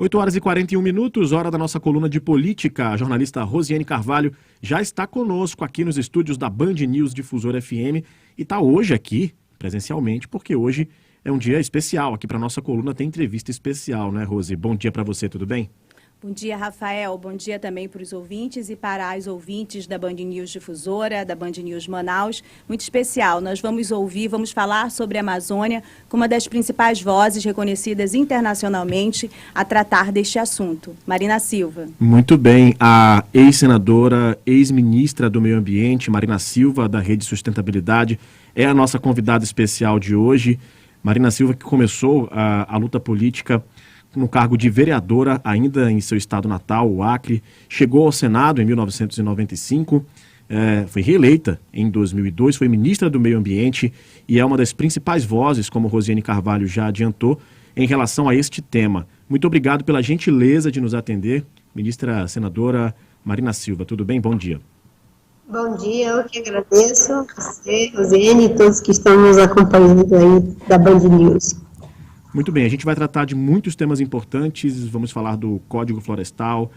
8h41, hora da nossa coluna de política. A jornalista Rosiane Carvalho já está conosco aqui nos estúdios da Band News Difusora FM e está hoje aqui, presencialmente, porque hoje é um dia especial. Aqui para nossa coluna tem entrevista especial, né, Rose? Bom dia para você, tudo bem? Bom dia, Rafael. Bom dia também para os ouvintes e para as ouvintes da Band News Difusora, da Band News Manaus. Muito especial. Nós vamos falar sobre a Amazônia com uma das principais vozes reconhecidas internacionalmente a tratar deste assunto, Marina Silva. Muito bem. A ex-senadora, ex-ministra do Meio Ambiente, Marina Silva, da Rede Sustentabilidade, é a nossa convidada especial de hoje. Marina Silva, que começou a luta política no cargo de vereadora ainda em seu estado natal, o Acre, chegou ao Senado em 1995, foi reeleita em 2002, foi ministra do Meio Ambiente e é uma das principais vozes, como Rosiane Carvalho já adiantou, em relação a este tema. Muito obrigado pela gentileza de nos atender, ministra senadora Marina Silva. Tudo bem? Bom dia. Bom dia, eu que agradeço, você, Rosiane e todos que estão nos acompanhando aí da Band News. Muito bem, a gente vai tratar de muitos temas importantes, vamos falar do Código Florestal,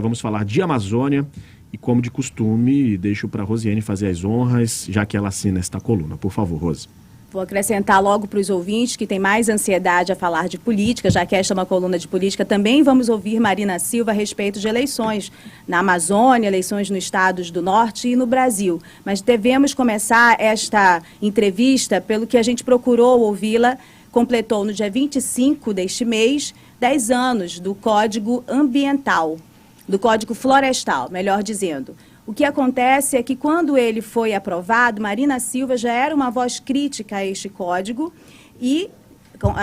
vamos falar de Amazônia e, como de costume, deixo para a Rosiane fazer as honras, já que ela assina esta coluna. Por favor, Rose. Vou acrescentar logo para os ouvintes que têm mais ansiedade a falar de política, já que esta é uma coluna de política, também vamos ouvir Marina Silva a respeito de eleições na Amazônia, eleições nos estados do Norte e no Brasil. Mas devemos começar esta entrevista pelo que a gente procurou ouvi-la. Completou no dia 25 deste mês 10 anos do Código Ambiental, do Código Florestal, melhor dizendo. O que acontece é que quando ele foi aprovado, Marina Silva já era uma voz crítica a este código e,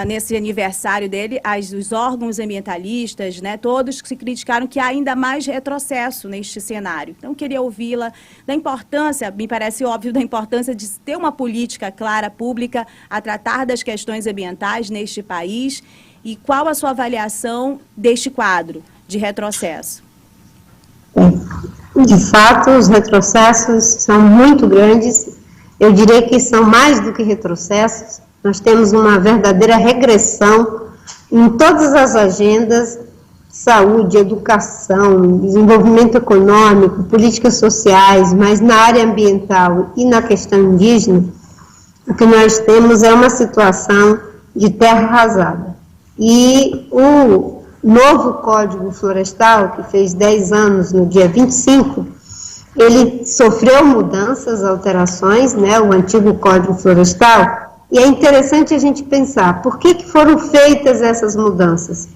nesse aniversário dele, os órgãos ambientalistas, né, todos que se criticaram que há ainda mais retrocesso neste cenário. Então, queria ouvi-la da importância, me parece óbvio, da importância de ter uma política clara, pública, a tratar das questões ambientais neste país e qual a sua avaliação deste quadro de retrocesso. De fato, os retrocessos são muito grandes, eu diria que são mais do que retrocessos. Nós temos uma verdadeira regressão em todas as agendas, saúde, educação, desenvolvimento econômico, políticas sociais, mas na área ambiental e na questão indígena, o que nós temos é uma situação de terra arrasada. E o novo Código Florestal, que fez 10 anos no dia 25, ele sofreu mudanças, alterações, né, o antigo Código Florestal. E é interessante a gente pensar, por que foram feitas essas mudanças?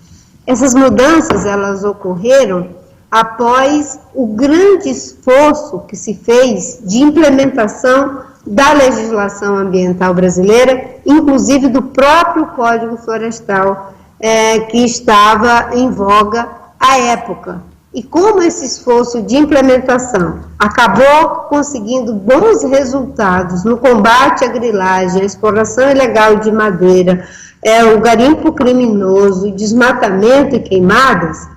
Essas mudanças, elas ocorreram após o grande esforço que se fez de implementação da legislação ambiental brasileira, inclusive do próprio Código Florestal, que estava em voga à época. E como esse esforço de implementação acabou conseguindo bons resultados no combate à grilagem, à exploração ilegal de madeira, o garimpo criminoso, desmatamento e queimadas,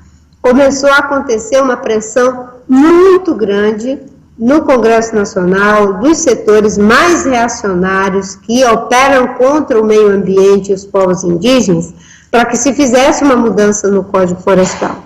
começou a acontecer uma pressão muito grande no Congresso Nacional, dos setores mais reacionários que operam contra o meio ambiente e os povos indígenas, para que se fizesse uma mudança no Código Florestal.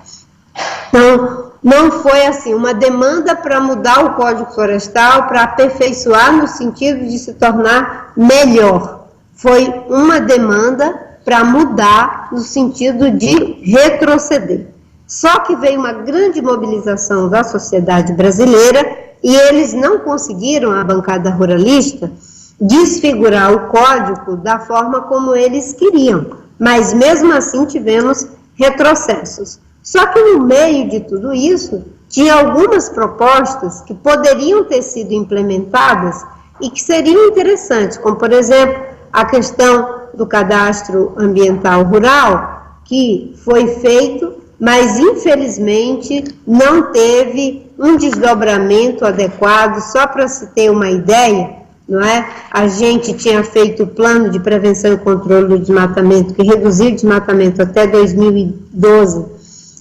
Então, não foi assim uma demanda para mudar o Código Florestal, para aperfeiçoar no sentido de se tornar melhor. Foi uma demanda para mudar no sentido de retroceder. Só que veio uma grande mobilização da sociedade brasileira e eles não conseguiram, a bancada ruralista, desfigurar o código da forma como eles queriam. Mas mesmo assim tivemos retrocessos. Só que no meio de tudo isso, tinha algumas propostas que poderiam ter sido implementadas e que seriam interessantes, como, por exemplo, a questão do cadastro ambiental rural, que foi feito, mas, infelizmente, não teve um desdobramento adequado. Só para se ter uma ideia, não é? A gente tinha feito o plano de prevenção e controle do desmatamento, que reduziu o desmatamento até 2012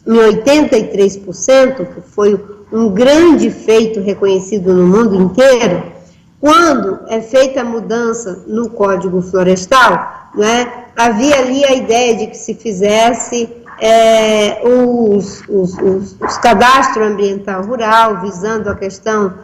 em 83%, que foi um grande feito reconhecido no mundo inteiro. Quando é feita a mudança no Código Florestal, né, havia ali a ideia de que se fizesse os cadastro ambiental rural, visando a questão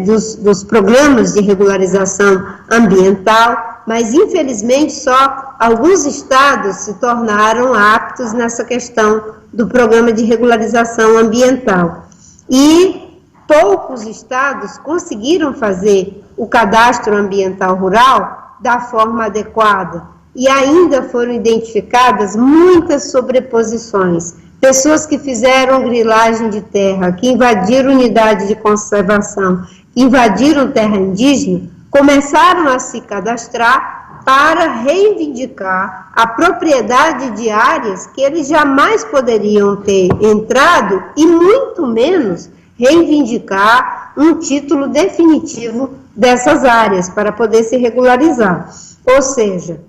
dos programas de regularização ambiental, mas infelizmente só alguns estados se tornaram aptos nessa questão do programa de regularização ambiental. E poucos estados conseguiram fazer o cadastro ambiental rural da forma adequada. E ainda foram identificadas muitas sobreposições. Pessoas que fizeram grilagem de terra, que invadiram unidade de conservação, que invadiram terra indígena, começaram a se cadastrar para reivindicar a propriedade de áreas que eles jamais poderiam ter entrado e muito menos reivindicar um título definitivo dessas áreas para poder se regularizar. Ou seja,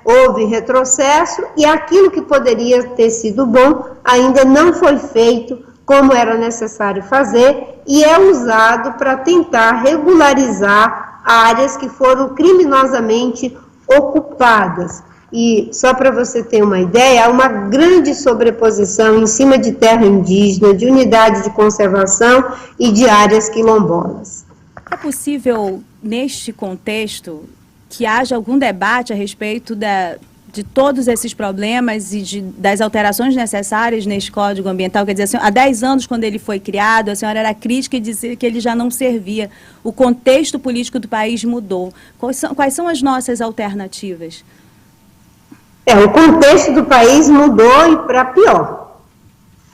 houve retrocesso e aquilo que poderia ter sido bom ainda não foi feito como era necessário fazer e é usado para tentar regularizar áreas que foram criminosamente ocupadas. E só para você ter uma ideia, há uma grande sobreposição em cima de terra indígena, de unidade de conservação e de áreas quilombolas. É possível, neste contexto, que haja algum debate a respeito de todos esses problemas e das alterações necessárias neste Código Ambiental? Quer dizer, assim, há 10 anos, quando ele foi criado, a senhora era crítica e dizia que ele já não servia. O contexto político do país mudou. Quais são as nossas alternativas? O contexto do país mudou e para pior.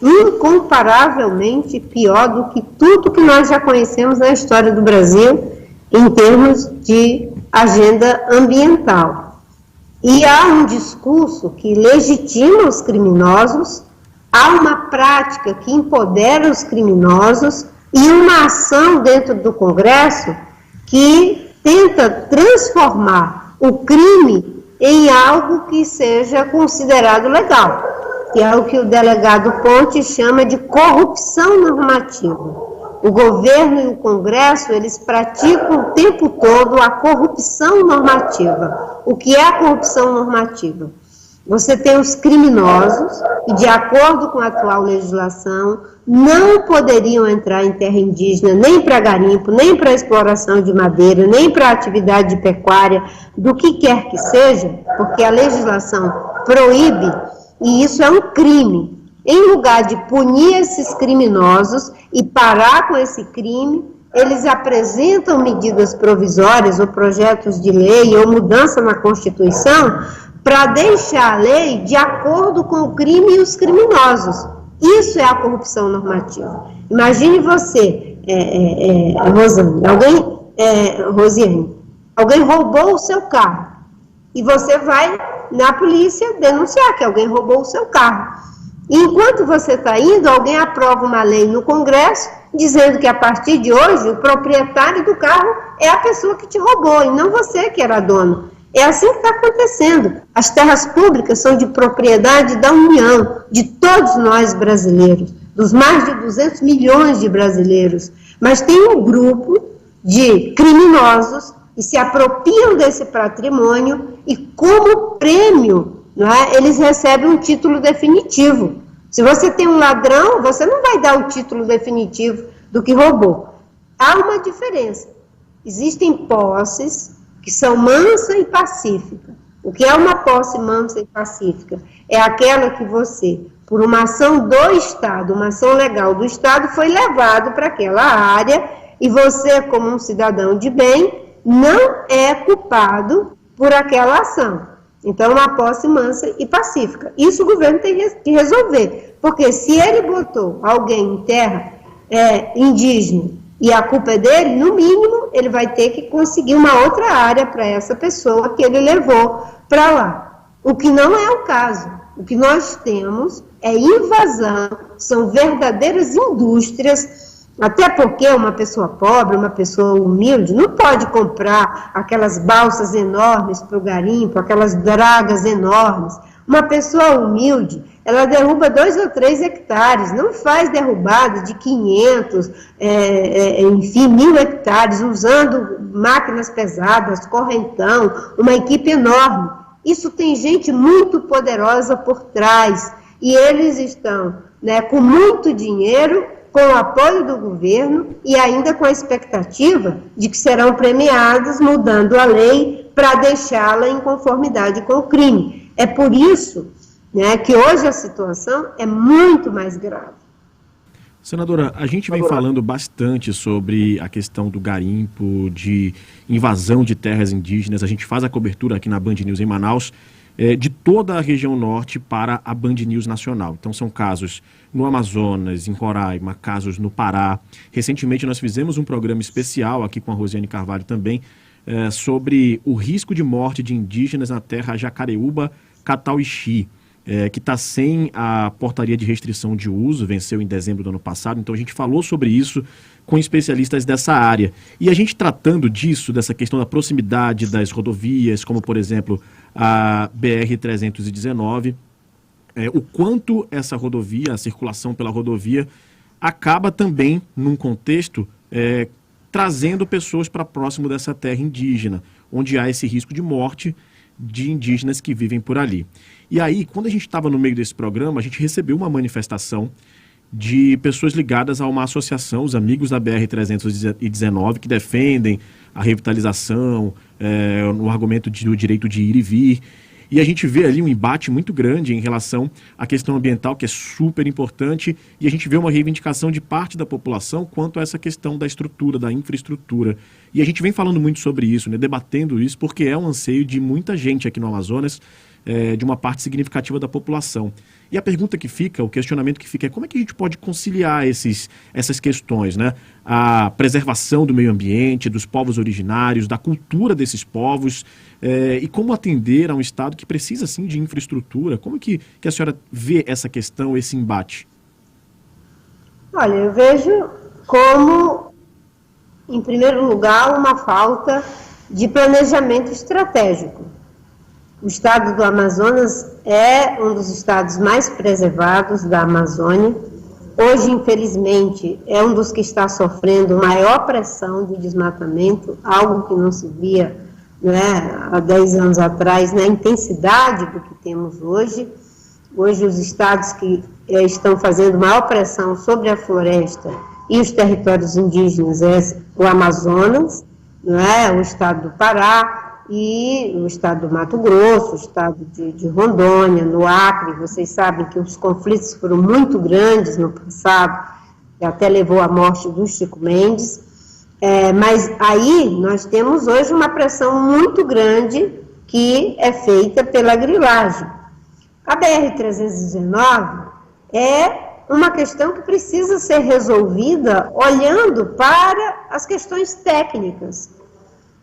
Incomparavelmente pior do que tudo que nós já conhecemos na história do Brasil em termos de agenda ambiental. E há um discurso que legitima os criminosos, há uma prática que empodera os criminosos e uma ação dentro do Congresso que tenta transformar o crime em algo que seja considerado legal, que é o que o delegado Ponte chama de corrupção normativa. O governo e o Congresso, eles praticam o tempo todo a corrupção normativa. O que é a corrupção normativa? Você tem os criminosos, e de acordo com a atual legislação, não poderiam entrar em terra indígena nem para garimpo, nem para exploração de madeira, nem para atividade de pecuária, do que quer que seja, porque a legislação proíbe, e isso é um crime. Em lugar de punir esses criminosos e parar com esse crime, eles apresentam medidas provisórias ou projetos de lei ou mudança na Constituição para deixar a lei de acordo com o crime e os criminosos. Isso é a corrupção normativa. Imagine você, Rosiane, alguém roubou o seu carro e você vai na polícia denunciar que alguém roubou o seu carro. Enquanto você está indo, alguém aprova uma lei no Congresso dizendo que a partir de hoje o proprietário do carro é a pessoa que te roubou e não você que era dono. É assim que está acontecendo. As terras públicas são de propriedade da União, de todos nós brasileiros, dos mais de 200 milhões de brasileiros. Mas tem um grupo de criminosos que se apropriam desse patrimônio e, como prêmio, eles recebem um título definitivo. Se você tem um ladrão, você não vai dar o título definitivo do que roubou. Há uma diferença. Existem posses que são mansa e pacífica. O que é uma posse mansa e pacífica? É aquela que você, por uma ação do Estado, uma ação legal do Estado, foi levado para aquela área e você, como um cidadão de bem, não é culpado por aquela ação. Então, uma posse mansa e pacífica. Isso o governo tem que resolver, porque se ele botou alguém em terra indígena e a culpa é dele, no mínimo, ele vai ter que conseguir uma outra área para essa pessoa que ele levou para lá. O que não é o caso. O que nós temos é invasão, são verdadeiras indústrias, até porque uma pessoa pobre, uma pessoa humilde, não pode comprar aquelas balsas enormes para o garimpo, aquelas dragas enormes. Uma pessoa humilde, ela derruba 2 ou 3 hectares, não faz derrubada de 500, enfim, 1.000 hectares, usando máquinas pesadas, correntão, uma equipe enorme. Isso tem gente muito poderosa por trás, e eles estão, né, com muito dinheiro, com o apoio do governo e ainda com a expectativa de que serão premiados mudando a lei para deixá-la em conformidade com o crime. É por isso, né, que hoje a situação é muito mais grave. Senadora, a gente vem falando bastante sobre a questão do garimpo, de invasão de terras indígenas. A gente faz a cobertura aqui na Band News em Manaus, de toda a região norte para a Band News nacional. Então são casos no Amazonas, em Roraima, casos no Pará. Recentemente nós fizemos um programa especial aqui com a Rosiane Carvalho também, sobre o risco de morte de indígenas na terra Jacareúba, Catauixi, que está sem a portaria de restrição de uso, venceu em dezembro do ano passado. Então a gente falou sobre isso com especialistas dessa área. E a gente tratando disso, dessa questão da proximidade das rodovias, como por exemplo a BR-319, o quanto essa rodovia, a circulação pela rodovia, acaba também, num contexto, trazendo pessoas para próximo dessa terra indígena, onde há esse risco de morte de indígenas que vivem por ali. E aí, quando a gente estava no meio desse programa, a gente recebeu uma manifestação de pessoas ligadas a uma associação, os Amigos da BR-319, que defendem a revitalização, no argumento do direito de ir e vir. E a gente vê ali um embate muito grande em relação à questão ambiental, que é super importante, e a gente vê uma reivindicação de parte da população quanto a essa questão da estrutura, da infraestrutura. E a gente vem falando muito sobre isso, né, debatendo isso, porque é um anseio de muita gente aqui no Amazonas, de uma parte significativa da população. E a pergunta que fica, o questionamento que fica é como é que a gente pode conciliar essas questões, né? A preservação do meio ambiente, dos povos originários, da cultura desses povos, e como atender a um Estado que precisa, sim, de infraestrutura. Como que a senhora vê essa questão, esse embate? Olha, eu vejo como, em primeiro lugar, uma falta de planejamento estratégico. O estado do Amazonas é um dos estados mais preservados da Amazônia. Hoje, infelizmente, é um dos que está sofrendo maior pressão de desmatamento, algo que não se via, né, há 10 anos atrás, na intensidade do que temos hoje. Hoje, os estados que estão fazendo maior pressão sobre a floresta e os territórios indígenas é o Amazonas, né, o estado do Pará, e o estado do Mato Grosso, o estado de Rondônia, no Acre. Vocês sabem que os conflitos foram muito grandes no passado, que até levou à morte do Chico Mendes, mas aí nós temos hoje uma pressão muito grande que é feita pela grilagem. A BR-319 é uma questão que precisa ser resolvida olhando para as questões técnicas.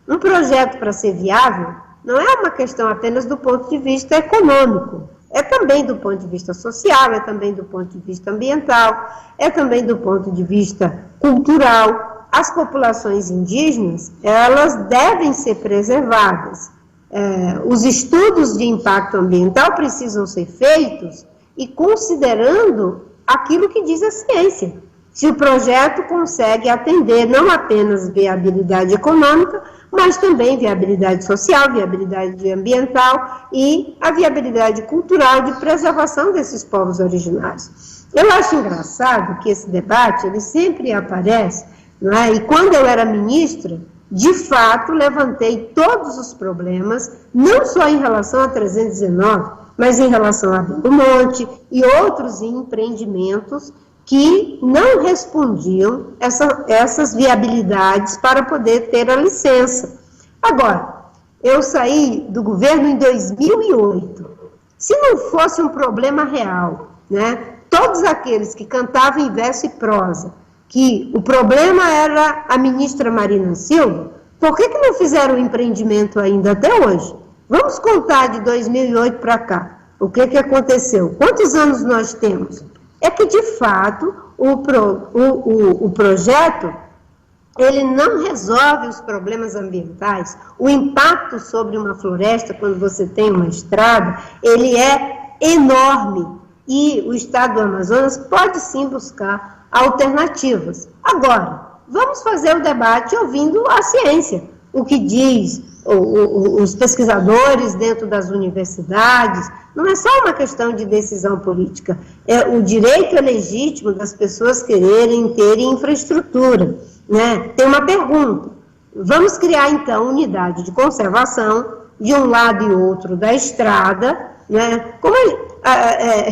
Um projeto, para ser viável, não é uma questão apenas do ponto de vista econômico, é também do ponto de vista social, é também do ponto de vista ambiental, é também do ponto de vista cultural. As populações indígenas, elas devem ser preservadas. Os estudos de impacto ambiental precisam ser feitos e considerando aquilo que diz a ciência. Se o projeto consegue atender não apenas viabilidade econômica, mas também viabilidade social, viabilidade ambiental e a viabilidade cultural de preservação desses povos originários. Eu acho engraçado que esse debate, ele sempre aparece, não é? E quando eu era ministra, de fato, levantei todos os problemas, não só em relação a 319, mas em relação a Belo Monte e outros empreendimentos que não respondiam essas viabilidades para poder ter a licença. Agora, eu saí do governo em 2008. Se não fosse um problema real, né, todos aqueles que cantavam em verso e prosa, que o problema era a ministra Marina Silva, por que não fizeram o empreendimento ainda até hoje? Vamos contar de 2008 para cá. O que aconteceu? Quantos anos nós temos? É que, de fato, o projeto, ele não resolve os problemas ambientais. O impacto sobre uma floresta, quando você tem uma estrada, ele é enorme. E o estado do Amazonas pode, sim, buscar alternativas. Agora, vamos fazer o debate ouvindo a ciência. O que diz os pesquisadores dentro das universidades. Não é só uma questão de decisão política, é o direito legítimo das pessoas quererem ter infraestrutura, né? Tem uma pergunta: vamos criar então unidade de conservação de um lado e outro da estrada, né? Como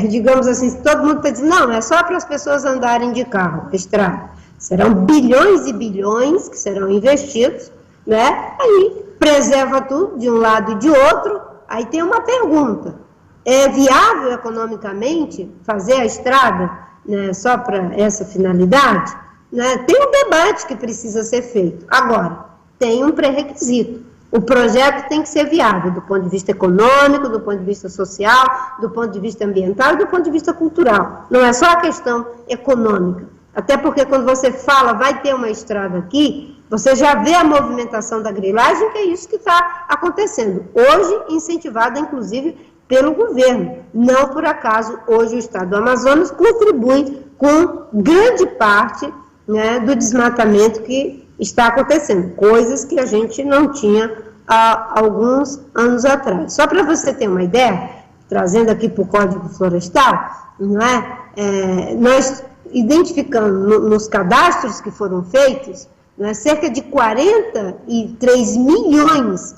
digamos assim, todo mundo está dizendo, não, é só para as pessoas andarem de carro, a estrada. Serão bilhões e bilhões que serão investidos, né? Aí preserva tudo de um lado e de outro. Aí tem uma pergunta: é viável economicamente fazer a estrada, né, só para essa finalidade? Né? Tem um debate que precisa ser feito. Agora, tem um pré-requisito: o projeto tem que ser viável do ponto de vista econômico, do ponto de vista social, do ponto de vista ambiental e do ponto de vista cultural. Não é só a questão econômica. Até porque quando você fala, vai ter uma estrada aqui, você já vê a movimentação da grilagem, que é isso que está acontecendo. Hoje, incentivada, inclusive, pelo governo. Não por acaso, hoje o Estado do Amazonas contribui com grande parte, né, do desmatamento que está acontecendo. Coisas que a gente não tinha há alguns anos atrás. Só para você ter uma ideia, trazendo aqui para o Código Florestal, não é? Nós identificamos nos cadastros que foram feitos, né, cerca de 43 milhões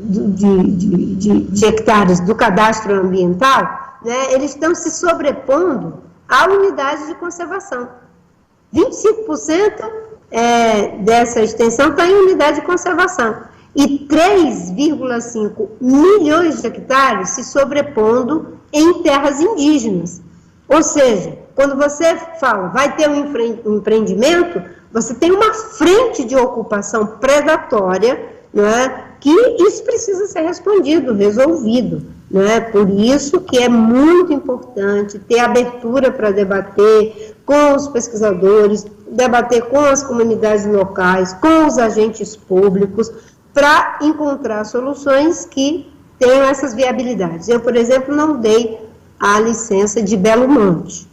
de hectares do cadastro ambiental, né, eles estão se sobrepondo à unidade de conservação. 25% dessa extensão está em unidade de conservação. E 3,5 milhões de hectares se sobrepondo em terras indígenas. Ou seja, quando você fala, vai ter um empreendimento, você tem uma frente de ocupação predatória, né, que isso precisa ser respondido, resolvido. Né? Por isso que é muito importante ter abertura para debater com os pesquisadores, debater com as comunidades locais, com os agentes públicos, para encontrar soluções que tenham essas viabilidades. Eu, por exemplo, não dei a licença de Belo Monte,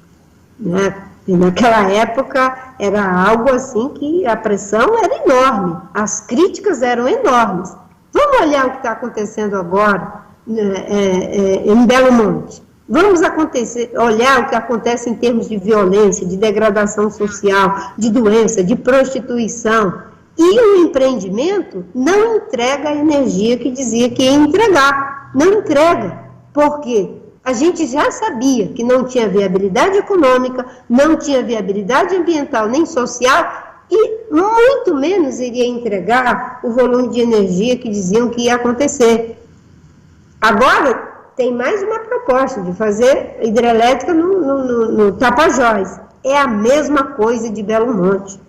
né? E naquela época era algo assim que a pressão era enorme, as críticas eram enormes. Vamos olhar o que está acontecendo agora em Belo Monte. Vamos olhar o que acontece em termos de violência, de degradação social, de doença, de prostituição. E o empreendimento não entrega a energia que dizia que ia entregar. Não entrega. Por quê? A gente já sabia que não tinha viabilidade econômica, não tinha viabilidade ambiental nem social e muito menos iria entregar o volume de energia que diziam que ia acontecer. Agora, tem mais uma proposta de fazer hidrelétrica no Tapajós. É a mesma coisa de Belo Monte.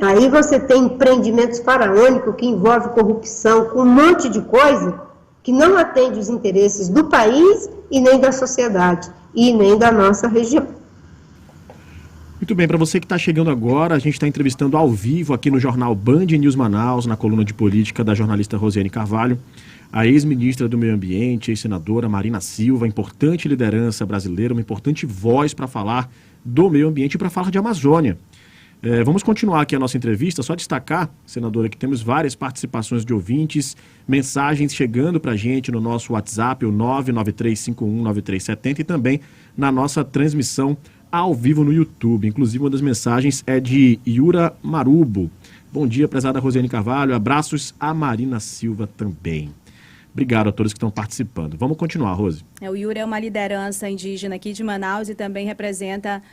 Aí você tem empreendimentos faraônicos que envolvem corrupção, com um monte de coisa que não atende os interesses do país e nem da sociedade, e nem da nossa região. Muito bem, para você que está chegando agora, a gente está entrevistando ao vivo aqui no jornal Band News Manaus, na coluna de política da jornalista Rosiane Carvalho, a ex-ministra do Meio Ambiente, ex-senadora Marina Silva, importante liderança brasileira, uma importante voz para falar do meio ambiente e para falar de Amazônia. Vamos continuar aqui a nossa entrevista, só destacar, senadora, que temos várias participações de ouvintes, mensagens chegando para a gente no nosso WhatsApp, o 993519370, e também na nossa transmissão ao vivo no YouTube. Inclusive, uma das mensagens é de Yura Marubo. Bom dia, prezada Rosiane Carvalho, abraços a Marina Silva também. Obrigado a todos que estão participando. Vamos continuar, Rose. O Yura é uma liderança indígena aqui de Manaus e também representa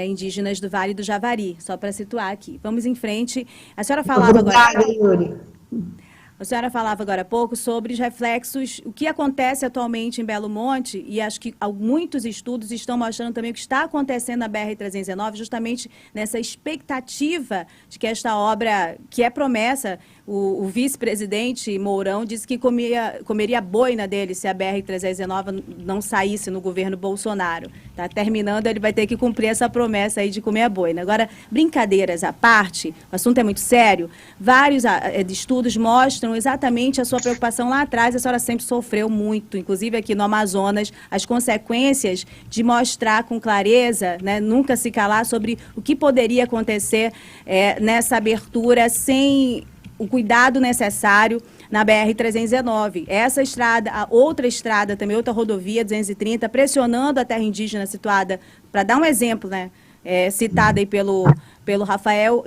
indígenas do Vale do Javari, só para situar aqui. Vamos em frente. A senhora falava agora... Yuri. A senhora falava agora há pouco sobre os reflexos, o que acontece atualmente em Belo Monte, e acho que muitos estudos estão mostrando também o que está acontecendo na BR-319, justamente nessa expectativa de que esta obra, que é promessa, o vice-presidente Mourão disse que comeria boina dele se a BR-319 não saísse no governo Bolsonaro. Está terminando, ele vai ter que cumprir essa promessa aí de comer a boina. Agora, brincadeiras à parte, o assunto é muito sério, vários estudos mostram exatamente a sua preocupação lá atrás. A senhora sempre sofreu muito, inclusive aqui no Amazonas, as consequências de mostrar com clareza, né, nunca se calar sobre o que poderia acontecer nessa abertura sem o cuidado necessário na BR-319. Essa estrada, a outra estrada também, outra rodovia 230, pressionando a terra indígena situada, para dar um exemplo, né, citada aí pelo Rafael,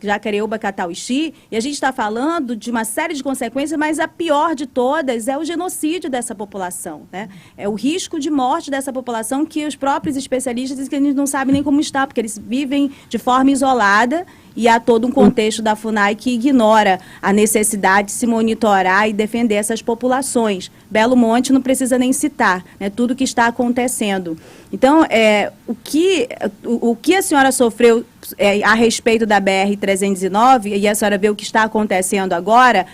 Jacareúba, Catauixi, e a gente está falando de uma série de consequências, mas a pior de todas é o genocídio dessa população, né? É o risco de morte dessa população que os próprios especialistas dizem que eles não sabem nem como está, porque eles vivem de forma isolada e há todo um contexto da FUNAI que ignora a necessidade de se monitorar e defender essas populações. Belo Monte não precisa nem citar, né, tudo que está acontecendo. Então, o que a senhora sofreu a respeito da BR-319, e a senhora vê o que está acontecendo agora,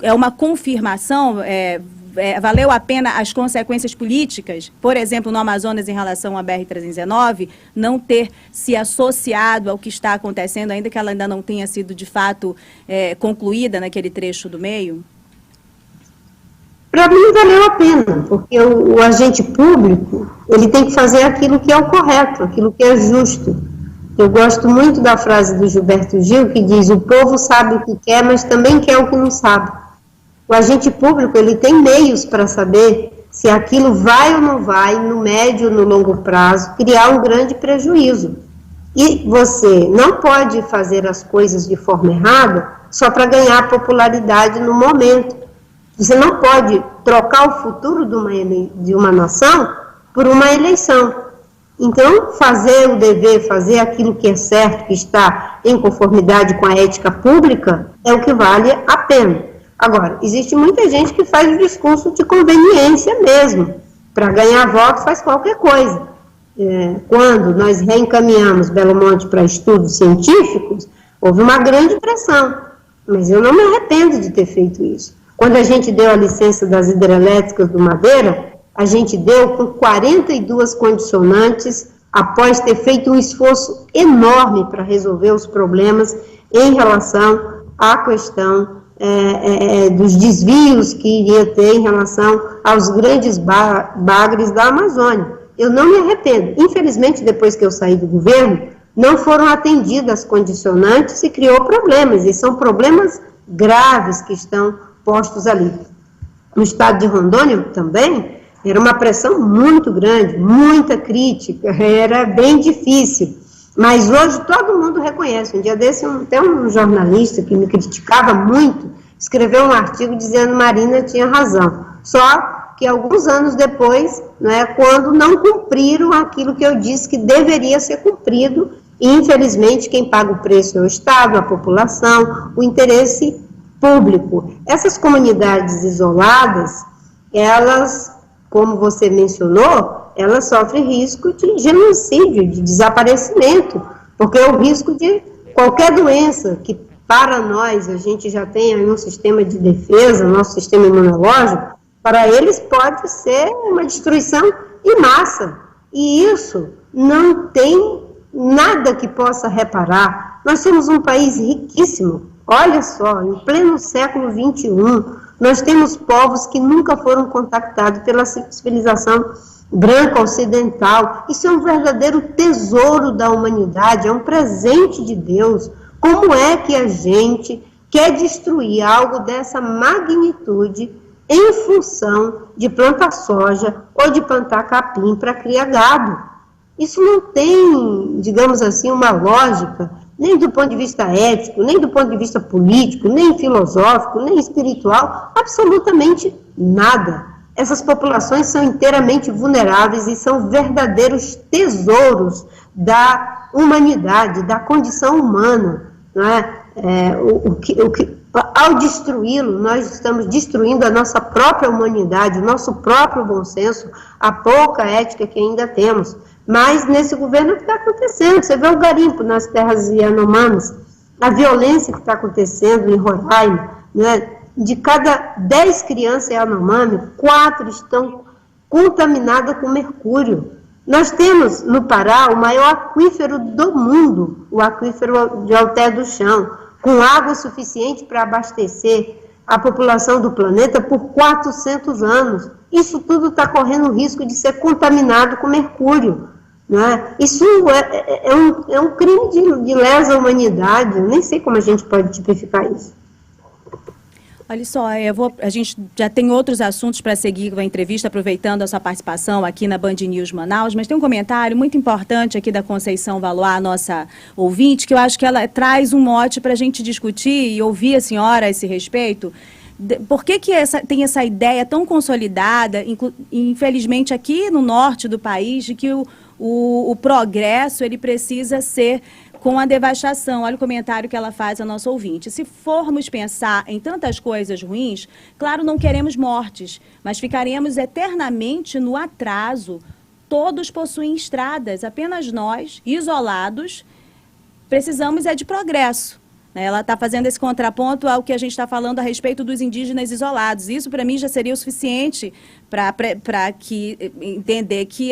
é uma confirmação, valeu a pena as consequências políticas, por exemplo, no Amazonas, em relação à BR-319, não ter se associado ao que está acontecendo, ainda que ela ainda não tenha sido, de fato, concluída naquele trecho do meio? Para mim, valeu a pena, porque o agente público, ele tem que fazer aquilo que é o correto, aquilo que é justo. Eu gosto muito da frase do Gilberto Gil, que diz: o povo sabe o que quer, mas também quer o que não sabe. O agente público, ele tem meios para saber se aquilo vai ou não vai, no médio ou no longo prazo, criar um grande prejuízo. E você não pode fazer as coisas de forma errada só para ganhar popularidade no momento. Você não pode trocar o futuro de uma nação por uma eleição. Então, fazer o dever, fazer aquilo que é certo, que está em conformidade com a ética pública, é o que vale a pena. Agora, existe muita gente que faz o discurso de conveniência mesmo. Para ganhar voto faz qualquer coisa. Quando nós reencaminhamos Belo Monte para estudos científicos, houve uma grande pressão. Mas eu não me arrependo de ter feito isso. Quando a gente deu a licença das hidrelétricas do Madeira, a gente deu com 42 condicionantes, após ter feito um esforço enorme para resolver os problemas em relação à questão dos desvios que iria ter em relação aos grandes bagres da Amazônia. Eu não me arrependo. Infelizmente, depois que eu saí do governo, não foram atendidas as condicionantes e criou problemas, e são problemas graves que estão postos ali. No estado de Rondônia também, era uma pressão muito grande, muita crítica, era bem difícil. Mas hoje todo mundo reconhece. Um dia desse, até um jornalista que me criticava muito, escreveu um artigo dizendo que Marina tinha razão. Só que alguns anos depois, né, quando não cumpriram aquilo que eu disse que deveria ser cumprido, e infelizmente quem paga o preço é o Estado, a população, o interesse público. Essas comunidades isoladas, elas, como você mencionou, elas sofrem risco de genocídio, de desaparecimento, porque é o risco de qualquer doença que para nós, a gente já tem aí um sistema de defesa, nosso sistema imunológico, para eles pode ser uma destruição em massa, e isso não tem nada que possa reparar. Nós somos um país riquíssimo. Olha só, em pleno século XXI, nós temos povos que nunca foram contactados pela civilização branca ocidental. Isso é um verdadeiro tesouro da humanidade, é um presente de Deus. Como é que a gente quer destruir algo dessa magnitude em função de plantar soja ou de plantar capim para criar gado? Isso não tem, digamos assim, uma lógica, nem do ponto de vista ético, nem do ponto de vista político, nem filosófico, nem espiritual, absolutamente nada. Essas populações são inteiramente vulneráveis e são verdadeiros tesouros da humanidade, da condição humana. Não é? Ao destruí-lo, nós estamos destruindo a nossa própria humanidade, o nosso próprio bom senso, a pouca ética que ainda temos. Mas nesse governo o que está acontecendo? Você vê o garimpo nas terras Yanomamis, a violência que está acontecendo em Roraima, né? De cada 10 crianças Yanomami, 4 estão contaminadas com mercúrio. Nós temos no Pará o maior aquífero do mundo, o aquífero de Alter do Chão, com água suficiente para abastecer a população do planeta por 400 anos. Isso tudo está correndo o risco de ser contaminado com mercúrio. Né? Isso é um crime de lesa humanidade. Eu nem sei como a gente pode tipificar isso. Olha só, a gente já tem outros assuntos para seguir com a entrevista, aproveitando a sua participação aqui na Band News Manaus, mas tem um comentário muito importante aqui da Conceição Valois, nossa ouvinte, que eu acho que ela traz um mote para a gente discutir e ouvir a senhora a esse respeito. Por que tem essa ideia tão consolidada, infelizmente aqui no norte do país, de que o progresso ele precisa ser com a devastação? Olha o comentário que ela faz a nossa ouvinte. Se formos pensar em tantas coisas ruins, claro, não queremos mortes, mas ficaremos eternamente no atraso. Todos possuem estradas, apenas nós, isolados, precisamos de progresso. Ela está fazendo esse contraponto ao que a gente está falando a respeito dos indígenas isolados. Isso, para mim, já seria o suficiente para entender que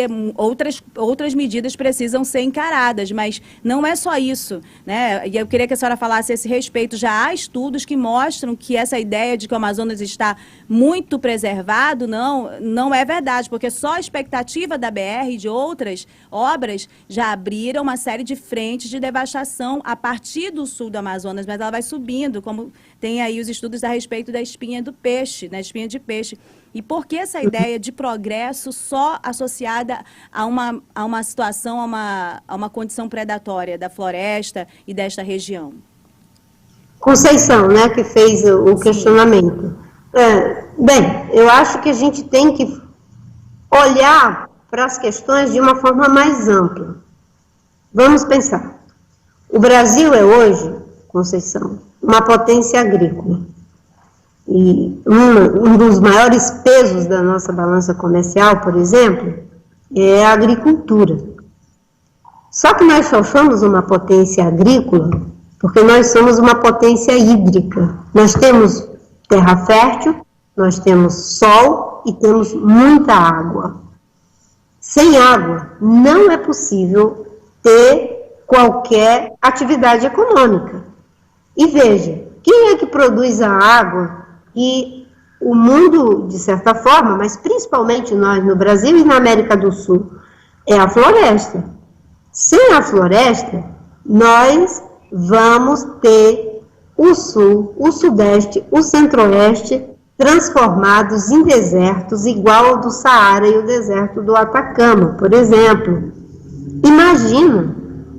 outras medidas precisam ser encaradas, mas não é só isso, né? E eu queria que a senhora falasse a esse respeito. Já há estudos que mostram que essa ideia de que o Amazonas está muito preservado não é verdade, porque só a expectativa da BR e de outras obras já abriram uma série de frentes de devastação a partir do sul do Amazonas, mas ela vai subindo, como tem aí os estudos a respeito da espinha do peixe, né, espinha de peixe. E por que essa ideia de progresso só associada a uma situação, a uma condição predatória da floresta e desta região? Conceição, né, que fez o questionamento. Bem, eu acho que a gente tem que olhar para as questões de uma forma mais ampla. Vamos pensar. O Brasil é hoje, Conceição, uma potência agrícola. E um dos maiores pesos da nossa balança comercial, por exemplo, é a agricultura. Só que nós só somos uma potência agrícola porque nós somos uma potência hídrica. Nós temos terra fértil, nós temos sol e temos muita água. Sem água, não é possível ter qualquer atividade econômica. E veja, quem é que produz a água? E o mundo, de certa forma, mas principalmente nós no Brasil e na América do Sul, é a floresta. Sem a floresta, nós vamos ter o sul, o sudeste, o centro-oeste transformados em desertos igual ao do Saara e o deserto do Atacama, por exemplo. Imagina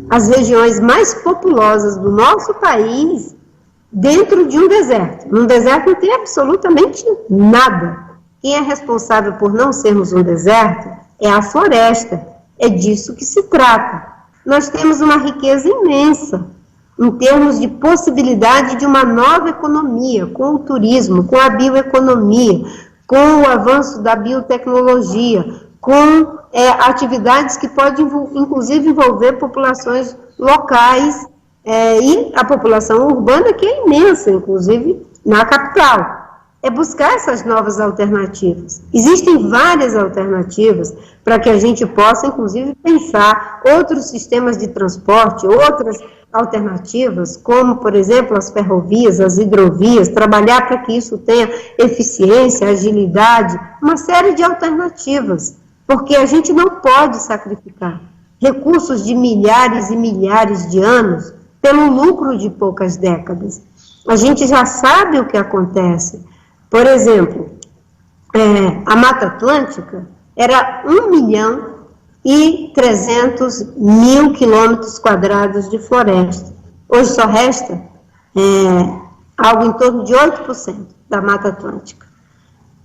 as regiões mais populosas do nosso país dentro de um deserto. Num deserto não tem absolutamente nada. Quem é responsável por não sermos um deserto é a floresta. É disso que se trata. Nós temos uma riqueza imensa em termos de possibilidade de uma nova economia, com o turismo, com a bioeconomia, com o avanço da biotecnologia, com atividades que podem, inclusive, envolver populações locais e a população urbana, que é imensa, inclusive, na capital. É buscar essas novas alternativas. Existem várias alternativas para que a gente possa, inclusive, pensar outros sistemas de transporte, outras alternativas, como, por exemplo, as ferrovias, as hidrovias, trabalhar para que isso tenha eficiência, agilidade, uma série de alternativas, porque a gente não pode sacrificar recursos de milhares e milhares de anos pelo lucro de poucas décadas. A gente já sabe o que acontece. Por exemplo, a Mata Atlântica era 1.300.000 quilômetros quadrados de floresta. Hoje só resta algo em torno de 8% da Mata Atlântica.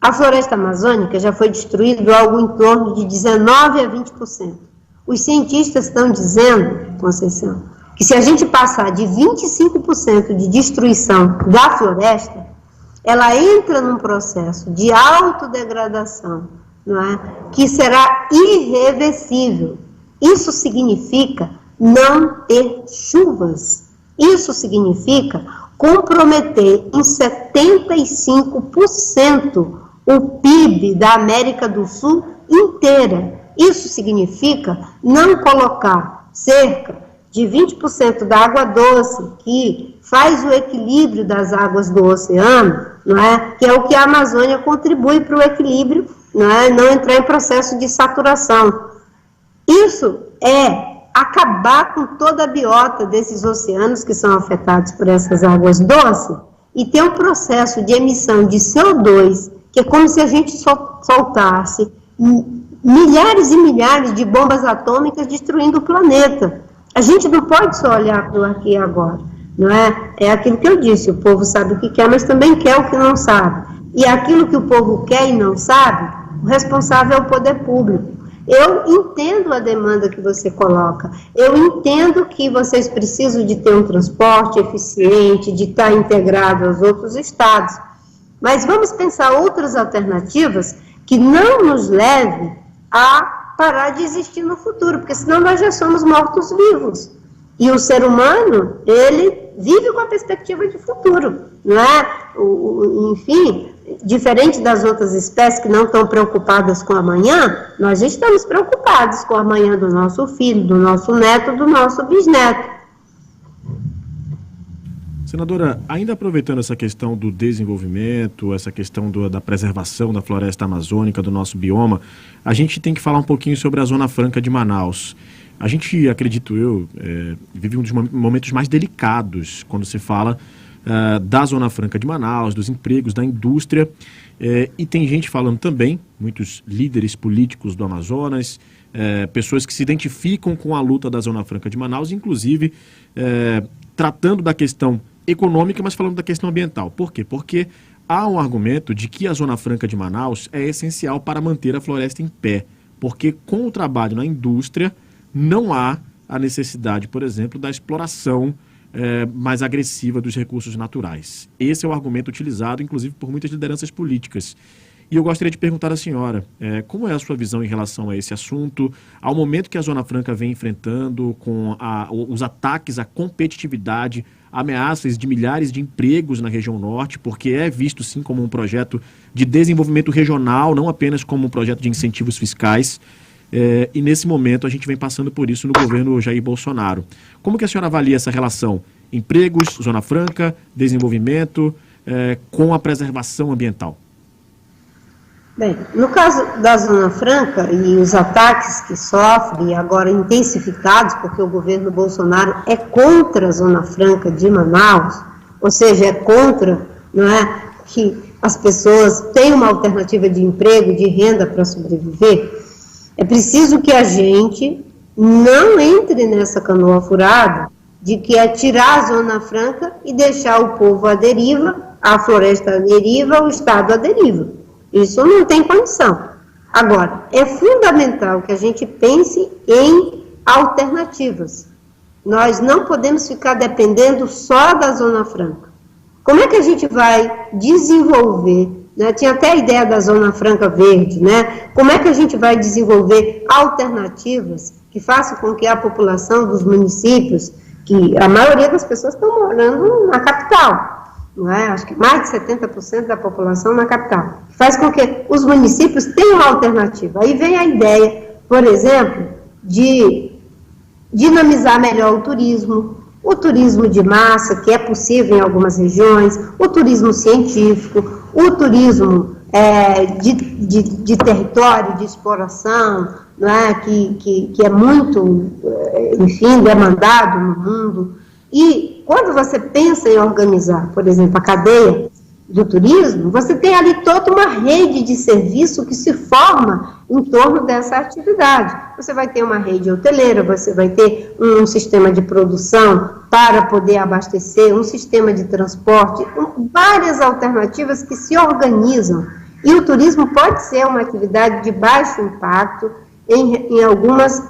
A floresta amazônica já foi destruída algo em torno de 19% a 20%. Os cientistas estão dizendo, Conceição, que se a gente passar de 25% de destruição da floresta, ela entra num processo de autodegradação, não é? Que será irreversível. Isso significa não ter chuvas. Isso significa comprometer em 75% o PIB da América do Sul inteira. Isso significa não colocar cerca de 20% da água doce, que faz o equilíbrio das águas do oceano, não é? Que é o que a Amazônia contribui para o equilíbrio, não é? Não entrar em processo de saturação. Isso é acabar com toda a biota desses oceanos que são afetados por essas águas doces e tem um processo de emissão de CO2, que é como se a gente soltasse milhares e milhares de bombas atômicas destruindo o planeta. A gente não pode só olhar para o aqui e agora, não é? É aquilo que eu disse, o povo sabe o que quer, mas também quer o que não sabe. E aquilo que o povo quer e não sabe, o responsável é o poder público. Eu entendo a demanda que você coloca, eu entendo que vocês precisam de ter um transporte eficiente, de estar integrado aos outros estados, mas vamos pensar outras alternativas que não nos leve a parar de existir no futuro, porque senão nós já somos mortos-vivos. E o ser humano, ele vive com a perspectiva de futuro, não é? Enfim, diferente das outras espécies que não estão preocupadas com o amanhã, nós estamos preocupados com o amanhã do nosso filho, do nosso neto, do nosso bisneto. Senadora, ainda aproveitando essa questão do desenvolvimento, essa questão da preservação da floresta amazônica, do nosso bioma, a gente tem que falar um pouquinho sobre a Zona Franca de Manaus. A gente, acredito eu, vive um dos momentos mais delicados quando se fala da Zona Franca de Manaus, dos empregos, da indústria, e tem gente falando também, muitos líderes políticos do Amazonas, pessoas que se identificam com a luta da Zona Franca de Manaus, inclusive tratando da questão econômica, mas falando da questão ambiental. Por quê? Porque há um argumento de que a Zona Franca de Manaus é essencial para manter a floresta em pé, porque com o trabalho na indústria não há a necessidade, por exemplo, da exploração mais agressiva dos recursos naturais. Esse é o argumento utilizado, inclusive, por muitas lideranças políticas. E eu gostaria de perguntar à senhora, como é a sua visão em relação a esse assunto, ao momento que a Zona Franca vem enfrentando com os ataques à competitividade, ameaças de milhares de empregos na região norte, porque é visto sim como um projeto de desenvolvimento regional, não apenas como um projeto de incentivos fiscais, e nesse momento a gente vem passando por isso no governo Jair Bolsonaro. Como que a senhora avalia essa relação? Empregos, Zona Franca, desenvolvimento, com a preservação ambiental? Bem, no caso da Zona Franca e os ataques que sofre, agora intensificados, porque o governo Bolsonaro é contra a Zona Franca de Manaus, ou seja, é contra, não é, que as pessoas tenham uma alternativa de emprego, de renda para sobreviver, é preciso que a gente não entre nessa canoa furada de que é tirar a Zona Franca e deixar o povo à deriva, a floresta à deriva, o estado à deriva. Isso não tem condição. Agora, é fundamental que a gente pense em alternativas. Nós não podemos ficar dependendo só da Zona Franca. Como é que a gente vai desenvolver, né? Tinha até a ideia da Zona Franca Verde, né? Como é que a gente vai desenvolver alternativas que façam com que a população dos municípios, que a maioria das pessoas estão morando na capital, não é? Acho que mais de 70% da população na capital, faz com que os municípios tenham uma alternativa. Aí vem a ideia, por exemplo, de dinamizar melhor o turismo de massa, que é possível em algumas regiões, o turismo científico, o turismo de território, de exploração, não é? que é muito, enfim, demandado no mundo. E quando você pensa em organizar, por exemplo, a cadeia do turismo, você tem ali toda uma rede de serviço que se forma em torno dessa atividade. Você vai ter uma rede hoteleira, você vai ter um sistema de produção para poder abastecer, um sistema de transporte, várias alternativas que se organizam. E o turismo pode ser uma atividade de baixo impacto em algumas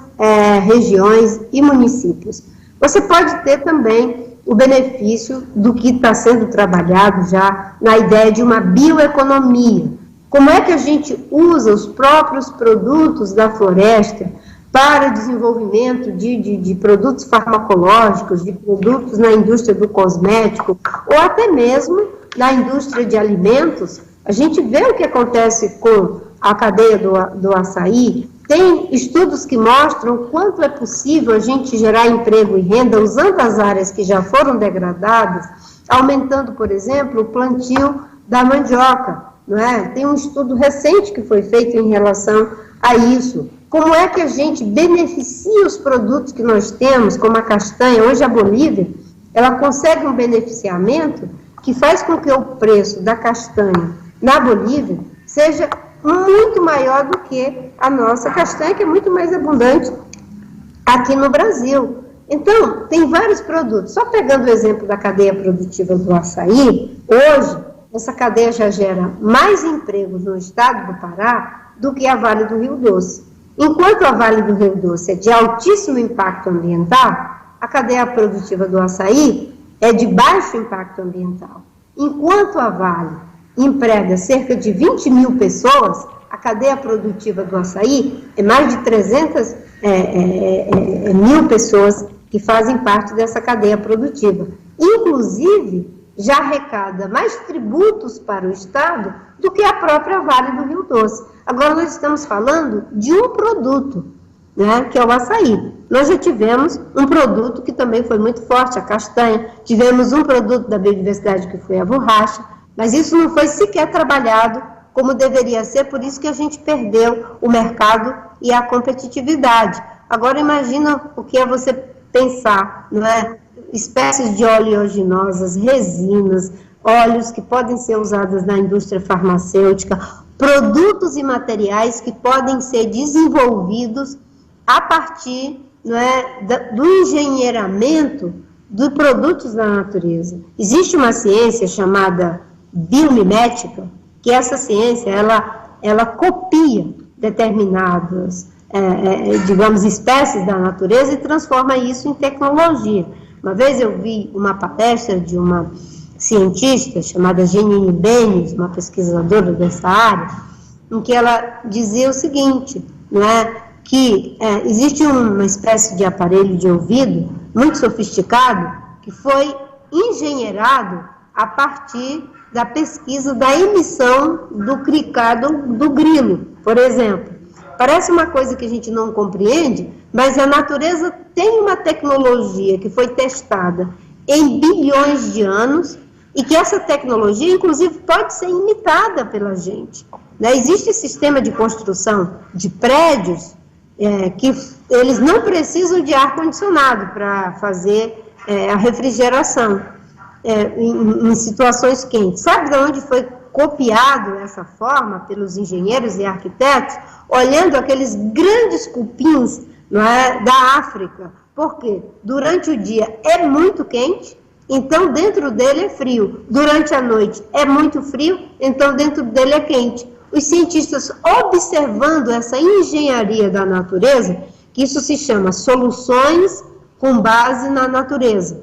regiões e municípios. Você pode ter também o benefício do que está sendo trabalhado já na ideia de uma bioeconomia. Como é que a gente usa os próprios produtos da floresta para desenvolvimento de produtos farmacológicos, de produtos na indústria do cosmético, ou até mesmo na indústria de alimentos? A gente vê o que acontece com a cadeia do açaí. Tem estudos que mostram o quanto é possível a gente gerar emprego e renda usando as áreas que já foram degradadas, aumentando, por exemplo, o plantio da mandioca, não é? Tem um estudo recente que foi feito em relação a isso. Como é que a gente beneficia os produtos que nós temos, como a castanha? Hoje a Bolívia, ela consegue um beneficiamento que faz com que o preço da castanha na Bolívia seja muito maior do que a nossa castanha, que é muito mais abundante aqui no Brasil. Então, tem vários produtos. Só pegando o exemplo da cadeia produtiva do açaí, hoje, essa cadeia já gera mais empregos no estado do Pará do que a Vale do Rio Doce. Enquanto a Vale do Rio Doce é de altíssimo impacto ambiental, a cadeia produtiva do açaí é de baixo impacto ambiental. Enquanto a Vale emprega cerca de 20 mil pessoas, a cadeia produtiva do açaí é mais de 300 mil pessoas que fazem parte dessa cadeia produtiva. Inclusive, já arrecada mais tributos para o Estado do que a própria Vale do Rio Doce. Agora, nós estamos falando de um produto, né, que é o açaí. Nós já tivemos um produto que também foi muito forte, a castanha, tivemos um produto da biodiversidade que foi a borracha, mas isso não foi sequer trabalhado como deveria ser, por isso que a gente perdeu o mercado e a competitividade. Agora, imagina o que é você pensar, não é? Espécies de oleaginosas, resinas, óleos que podem ser usados na indústria farmacêutica, produtos e materiais que podem ser desenvolvidos a partir, não é, do engenheiramento de produtos da natureza. Existe uma ciência chamada biomimética, que essa ciência, ela copia determinadas, digamos, espécies da natureza e transforma isso em tecnologia. Uma vez eu vi uma palestra de uma cientista chamada Janine Benes, uma pesquisadora dessa área, em que ela dizia o seguinte, não é, que existe uma espécie de aparelho de ouvido muito sofisticado que foi engenheirado a partir da pesquisa da emissão do cricado do grilo, por exemplo. Parece uma coisa que a gente não compreende, mas a natureza tem uma tecnologia que foi testada em bilhões de anos e que essa tecnologia, inclusive, pode ser imitada pela gente. Né? Existe sistema de construção de prédios que eles não precisam de ar-condicionado para fazer a refrigeração em situações quentes. Sabe de onde foi copiado essa forma pelos engenheiros e arquitetos? Olhando aqueles grandes cupins, não é, da África. Porque durante o dia é muito quente, então dentro dele é frio. Durante a noite é muito frio, então dentro dele é quente. Os cientistas, observando essa engenharia da natureza, que isso se chama soluções com base na natureza,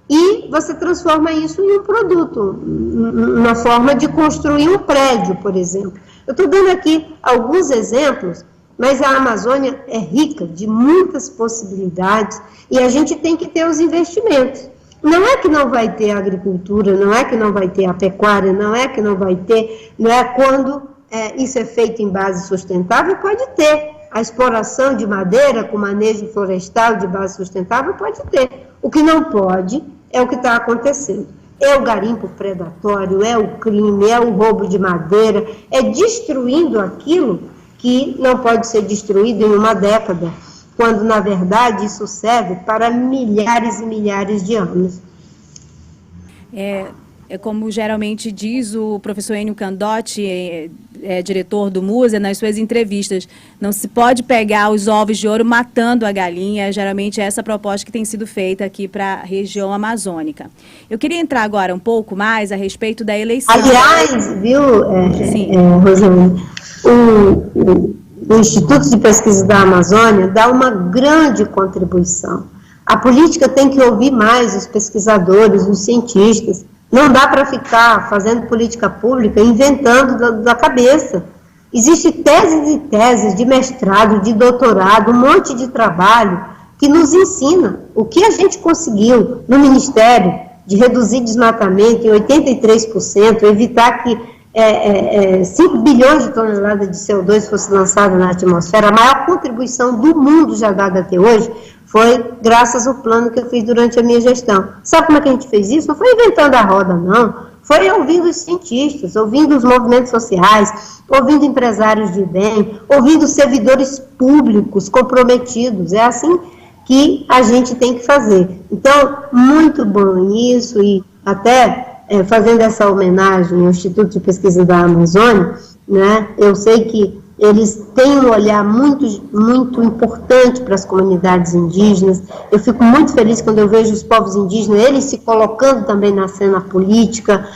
e você transforma isso em um produto, na forma de construir um prédio, por exemplo. Eu estou dando aqui alguns exemplos, mas a Amazônia é rica de muitas possibilidades e a gente tem que ter os investimentos. Não é que não vai ter agricultura, não é que não vai ter a pecuária, não é que não vai ter, não é quando isso é feito em base sustentável, pode ter. A exploração de madeira com manejo florestal de base sustentável pode ter. O que não pode é o que está acontecendo. É o garimpo predatório, é o crime, é o roubo de madeira, é destruindo aquilo que não pode ser destruído em uma década, quando, na verdade, isso serve para milhares e milhares de anos. É como geralmente diz o professor Enio Candotti, diretor do MUSE, nas suas entrevistas, não se pode pegar os ovos de ouro matando a galinha, geralmente é essa proposta que tem sido feita aqui para a região amazônica. Eu queria entrar agora um pouco mais a respeito da eleição. Aliás, viu, Rosane, o Instituto de Pesquisa da Amazônia dá uma grande contribuição. A política tem que ouvir mais os pesquisadores, os cientistas. Não dá para ficar fazendo política pública, inventando da cabeça. Existem teses e teses de mestrado, de doutorado, um monte de trabalho que nos ensina o que a gente conseguiu no Ministério de reduzir desmatamento em 83%, evitar que 5 bilhões de toneladas de CO2 fosse lançada na atmosfera. A maior contribuição do mundo já dada até hoje foi graças ao plano que eu fiz durante a minha gestão. Sabe como é que a gente fez isso? Não foi inventando a roda, não. Foi ouvindo os cientistas, ouvindo os movimentos sociais, ouvindo empresários de bem, ouvindo servidores públicos comprometidos. É assim que a gente tem que fazer. Então, muito bom isso, e até fazendo essa homenagem ao Instituto de Pesquisa da Amazônia, né, eu sei que eles têm um olhar muito, muito importante para as comunidades indígenas. Eu fico muito feliz quando eu vejo os povos indígenas, eles se colocando também na cena política,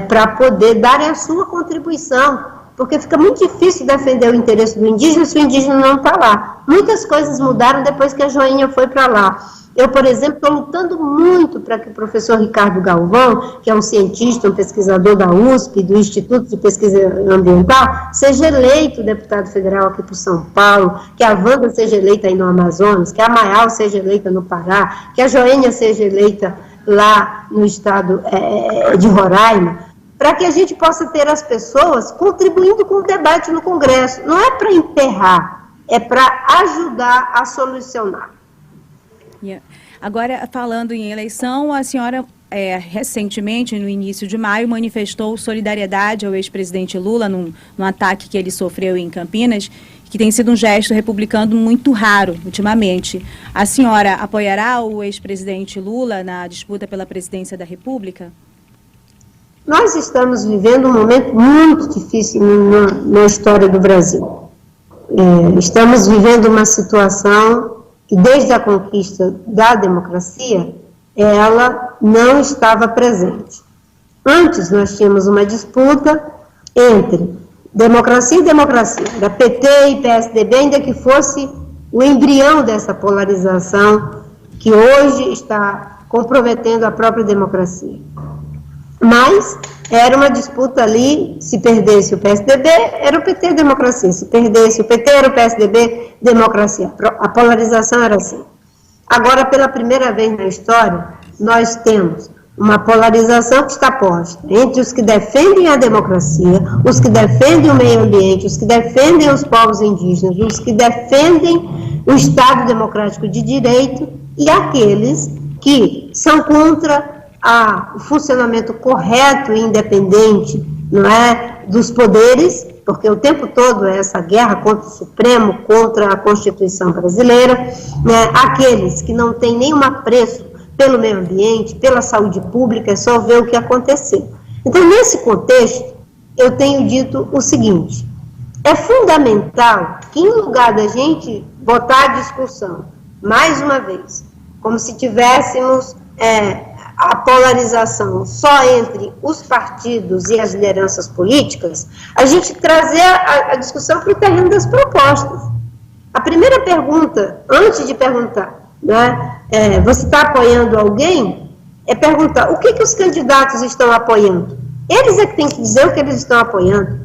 para poder darem a sua contribuição, porque fica muito difícil defender o interesse do indígena se o indígena não está lá. Muitas coisas mudaram depois que a Joinha foi para lá. Eu, por exemplo, estou lutando muito para que o professor Ricardo Galvão, que é um cientista, um pesquisador da USP, do Instituto de Pesquisa Ambiental, seja eleito deputado federal aqui para São Paulo, que a Wanda seja eleita aí no Amazonas, que a Maial seja eleita no Pará, que a Joênia seja eleita lá no estado de Roraima, para que a gente possa ter as pessoas contribuindo com o debate no Congresso. Não é para emperrar, é para ajudar a solucionar. Agora, falando em eleição, a senhora recentemente, no início de maio, manifestou solidariedade ao ex-presidente Lula num ataque que ele sofreu em Campinas, que tem sido um gesto republicano muito raro ultimamente. A senhora apoiará o ex-presidente Lula na disputa pela presidência da República? Nós estamos vivendo um momento muito difícil na história do Brasil. Estamos vivendo uma situação que desde a conquista da democracia, ela não estava presente. Antes nós tínhamos uma disputa entre democracia e democracia, da PT e PSDB, ainda que fosse o embrião dessa polarização que hoje está comprometendo a própria democracia. Mas era uma disputa ali, se perdesse o PSDB, era o PT democracia, se perdesse o PT, era o PSDB democracia. A polarização era assim. Agora, pela primeira vez na história, nós temos uma polarização que está posta entre os que defendem a democracia, os que defendem o meio ambiente, os que defendem os povos indígenas, os que defendem o Estado democrático de direito e aqueles que são contra o funcionamento correto e independente, não é, dos poderes, porque o tempo todo é essa guerra contra o Supremo, contra a Constituição brasileira, né, aqueles que não têm nenhum apreço pelo meio ambiente, pela saúde pública, é só ver o que aconteceu. Então, nesse contexto, eu tenho dito o seguinte: é fundamental que, em lugar da gente botar a discussão, mais uma vez, como se tivéssemos a polarização só entre os partidos e as lideranças políticas, a gente trazer a discussão para o terreno das propostas. A primeira pergunta, antes de perguntar, né, você está apoiando alguém, é perguntar o que os candidatos estão apoiando. Eles é que têm que dizer o que eles estão apoiando.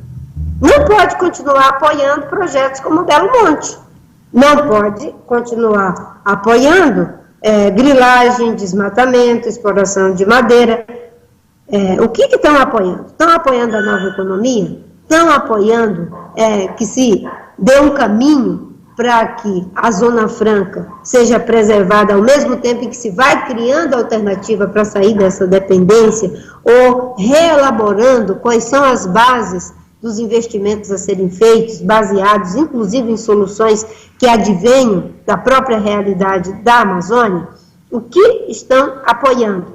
Não pode continuar apoiando projetos como o Belo Monte. Não pode continuar apoiando grilagem, desmatamento, exploração de madeira. O que estão apoiando? Estão apoiando a nova economia? Estão apoiando que se dê um caminho para que a Zona Franca seja preservada ao mesmo tempo em que se vai criando alternativa para sair dessa dependência, ou reelaborando quais são as bases dos investimentos a serem feitos, baseados inclusive em soluções que advenham da própria realidade da Amazônia, o que estão apoiando.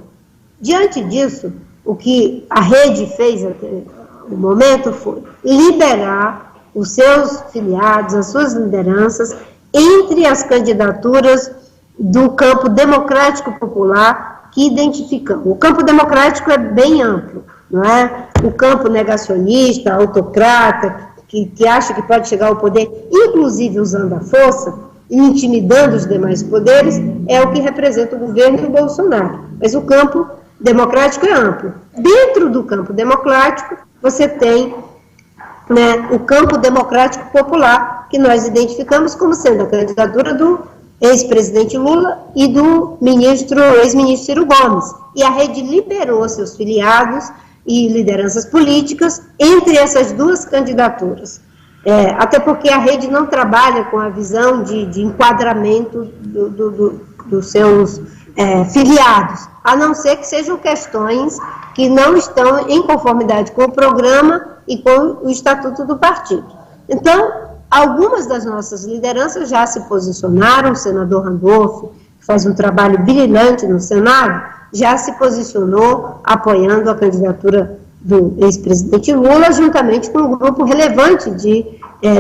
Diante disso, o que a rede fez até o momento foi liberar os seus filiados, as suas lideranças, entre as candidaturas do campo democrático popular que identificamos. O campo democrático é bem amplo, não é? O campo negacionista, autocrata, que acha que pode chegar ao poder, inclusive usando a força, e intimidando os demais poderes, é o que representa o governo e o Bolsonaro. Mas o campo democrático é amplo. Dentro do campo democrático, você tem, né, o campo democrático popular, que nós identificamos como sendo a candidatura do ex-presidente Lula e do ex-ministro Ciro Gomes. E a rede liberou seus filiados e lideranças políticas entre essas duas candidaturas. Até porque a rede não trabalha com a visão de enquadramento dos seus filiados, a não ser que sejam questões que não estão em conformidade com o programa e com o estatuto do partido. Então, algumas das nossas lideranças já se posicionaram, o senador Randolfo, que faz um trabalho brilhante no Senado, já se posicionou apoiando a candidatura do ex-presidente Lula, juntamente com um grupo relevante de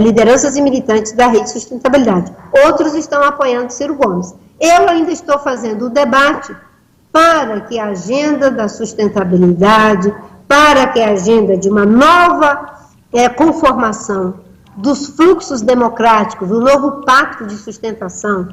lideranças e militantes da Rede Sustentabilidade. Outros estão apoiando Ciro Gomes. Eu ainda estou fazendo o debate para que a agenda da sustentabilidade, para que a agenda de uma nova conformação dos fluxos democráticos, do novo pacto de sustentação,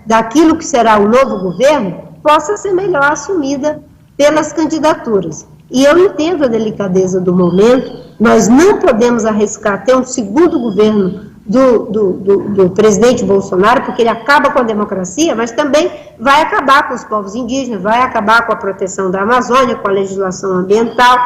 daquilo que será o novo governo, possa ser melhor assumida pelas candidaturas. E eu entendo a delicadeza do momento, nós não podemos arriscar ter um segundo governo do presidente Bolsonaro, porque ele acaba com a democracia, mas também vai acabar com os povos indígenas, vai acabar com a proteção da Amazônia, com a legislação ambiental,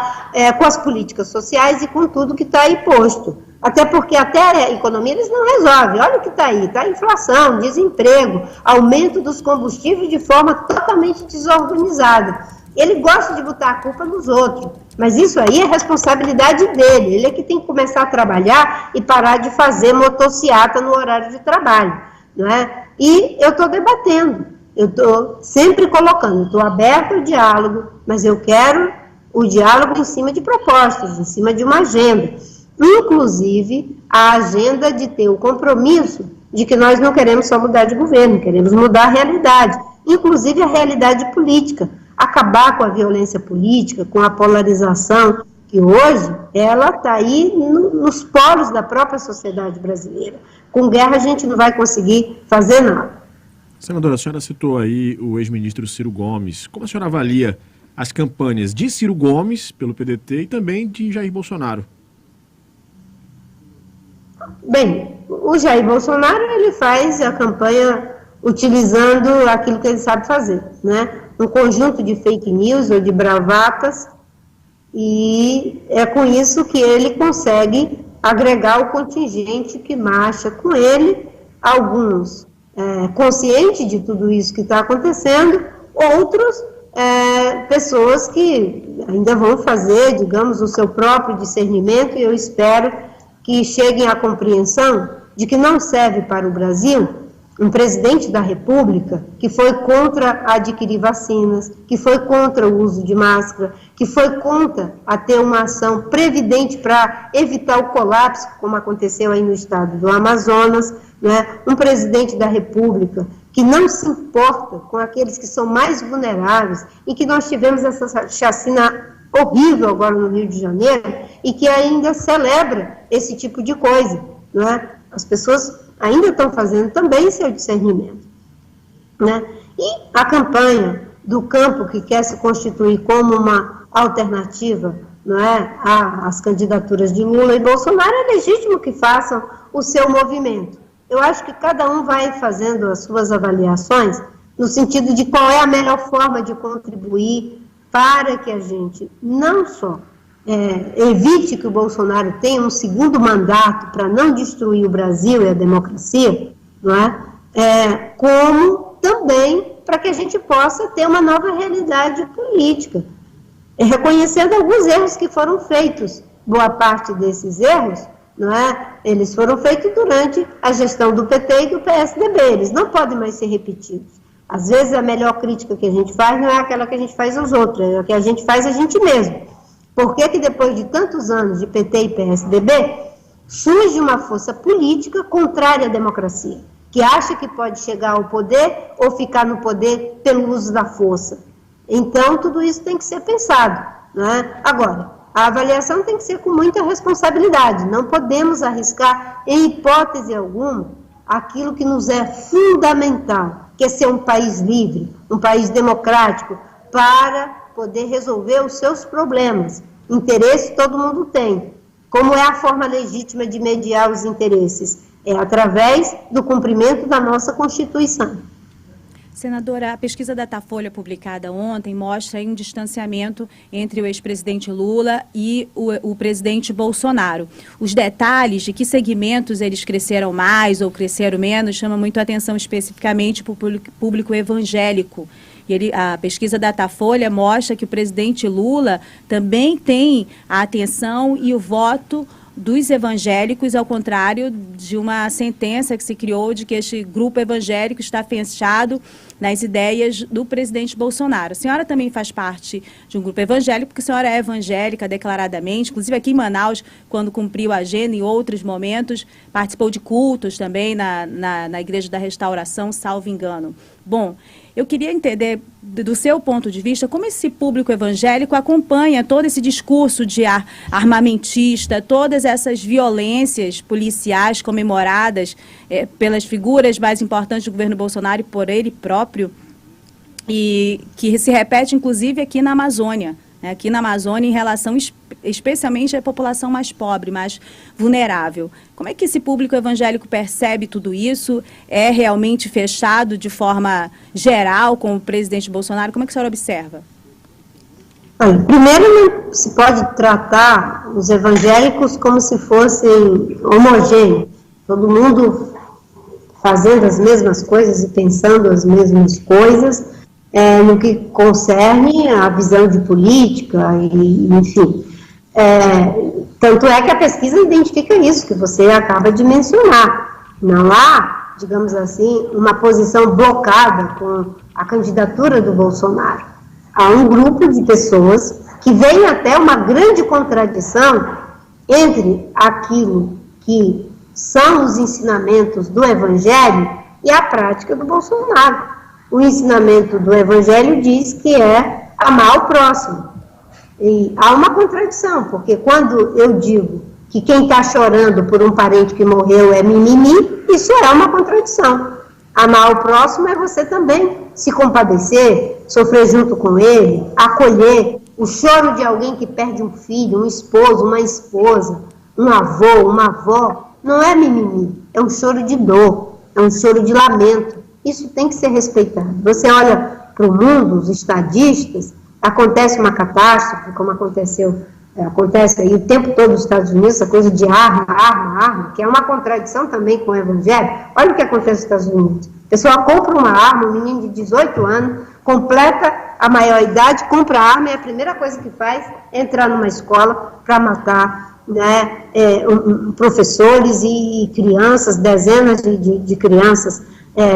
com as políticas sociais e com tudo que está aí posto. Até porque até a economia eles não resolvem. Olha o que está aí, está inflação, desemprego, aumento dos combustíveis de forma totalmente desorganizada. Ele gosta de botar a culpa nos outros, mas isso aí é responsabilidade dele. Ele é que tem que começar a trabalhar e parar de fazer motociata no horário de trabalho, não é? E eu estou debatendo, eu estou sempre colocando, estou aberto ao diálogo, mas eu quero o diálogo em cima de propostas, em cima de uma agenda. Inclusive, a agenda de ter o compromisso de que nós não queremos só mudar de governo, queremos mudar a realidade, inclusive a realidade política, acabar com a violência política, com a polarização, que hoje ela está aí nos polos da própria sociedade brasileira. Com guerra a gente não vai conseguir fazer nada. Senadora, a senhora citou aí o ex-ministro Ciro Gomes. Como a senhora avalia as campanhas de Ciro Gomes, pelo PDT, e também de Jair Bolsonaro? Bem, o Jair Bolsonaro, ele faz a campanha utilizando aquilo que ele sabe fazer, um conjunto de fake news ou de bravatas, e é com isso que ele consegue agregar o contingente que marcha com ele, alguns conscientes de tudo isso que está acontecendo, outros pessoas que ainda vão fazer, digamos, o seu próprio discernimento, e eu espero que cheguem à compreensão de que não serve para o Brasil um presidente da República que foi contra adquirir vacinas, que foi contra o uso de máscara, que foi contra a ter uma ação previdente para evitar o colapso, como aconteceu aí no estado do Amazonas, um presidente da República que não se importa com aqueles que são mais vulneráveis, e que nós tivemos essa chacina horrível agora no Rio de Janeiro, e que ainda celebra esse tipo de coisa, As pessoas ainda estão fazendo também seu discernimento, E a campanha do campo, que quer se constituir como uma alternativa, às candidaturas de Lula e Bolsonaro, é legítimo que façam o seu movimento. Eu acho que cada um vai fazendo as suas avaliações no sentido de qual é a melhor forma de contribuir para que a gente não só evite que o Bolsonaro tenha um segundo mandato para não destruir o Brasil e a democracia, como também para que a gente possa ter uma nova realidade política, reconhecendo alguns erros que foram feitos. Boa parte desses erros, eles foram feitos durante a gestão do PT e do PSDB, eles não podem mais ser repetidos. Às vezes a melhor crítica que a gente faz não é aquela que a gente faz aos outros, é a que a gente faz a gente mesmo. Por que depois de tantos anos de PT e PSDB, surge uma força política contrária à democracia, que acha que pode chegar ao poder ou ficar no poder pelo uso da força? Então, tudo isso tem que ser pensado, Agora, a avaliação tem que ser com muita responsabilidade, não podemos arriscar, em hipótese alguma, aquilo que nos é fundamental, que é ser um país livre, um país democrático, para poder resolver os seus problemas. Interesse todo mundo tem. Como é a forma legítima de mediar os interesses? É através do cumprimento da nossa Constituição. Senadora, a pesquisa da Datafolha publicada ontem mostra aí um distanciamento entre o ex-presidente Lula e o presidente Bolsonaro. Os detalhes de que segmentos eles cresceram mais ou cresceram menos chamam muito a atenção especificamente para o público evangélico. E a pesquisa da Datafolha mostra que o presidente Lula também tem a atenção e o voto dos evangélicos, ao contrário de uma sentença que se criou de que este grupo evangélico está fechado nas ideias do presidente Bolsonaro. A senhora também faz parte de um grupo evangélico, porque a senhora é evangélica declaradamente, inclusive aqui em Manaus, quando cumpriu a agenda, em outros momentos, participou de cultos também na Igreja da Restauração, salvo engano. Bom, eu queria entender, do seu ponto de vista, como esse público evangélico acompanha todo esse discurso de armamentista, todas essas violências policiais comemoradas pelas figuras mais importantes do governo Bolsonaro e por ele próprio, e que se repete, inclusive, aqui na Amazônia. Aqui na Amazônia, em relação especialmente à população mais pobre, mais vulnerável. Como é que esse público evangélico percebe tudo isso? É realmente fechado de forma geral com o presidente Bolsonaro? Como é que a senhora observa? Primeiro, não se pode tratar os evangélicos como se fossem homogêneos, todo mundo fazendo as mesmas coisas e pensando as mesmas coisas, no que concerne a visão de política, e, enfim. Tanto é que a pesquisa identifica isso, que você acaba de mencionar. Não há, digamos assim, uma posição blocada com a candidatura do Bolsonaro. Há um grupo de pessoas que veem até uma grande contradição entre aquilo que são os ensinamentos do Evangelho e a prática do Bolsonaro. O ensinamento do Evangelho diz que é amar o próximo. E há uma contradição, porque quando eu digo que quem está chorando por um parente que morreu é mimimi, isso é uma contradição. Amar o próximo é você também se compadecer, sofrer junto com ele, acolher o choro de alguém que perde um filho, um esposo, uma esposa, um avô, uma avó. Não é mimimi, é um choro de dor, é um choro de lamento. Isso tem que ser respeitado. Você olha para o mundo, os estadistas, acontece uma catástrofe, como acontece aí o tempo todo nos Estados Unidos, essa coisa de arma, que é uma contradição também com o Evangelho. Olha o que acontece nos Estados Unidos. A pessoa compra uma arma, um menino de 18 anos, completa a maioridade, compra a arma e a primeira coisa que faz é entrar numa escola para matar, né, professores e crianças, dezenas de crianças.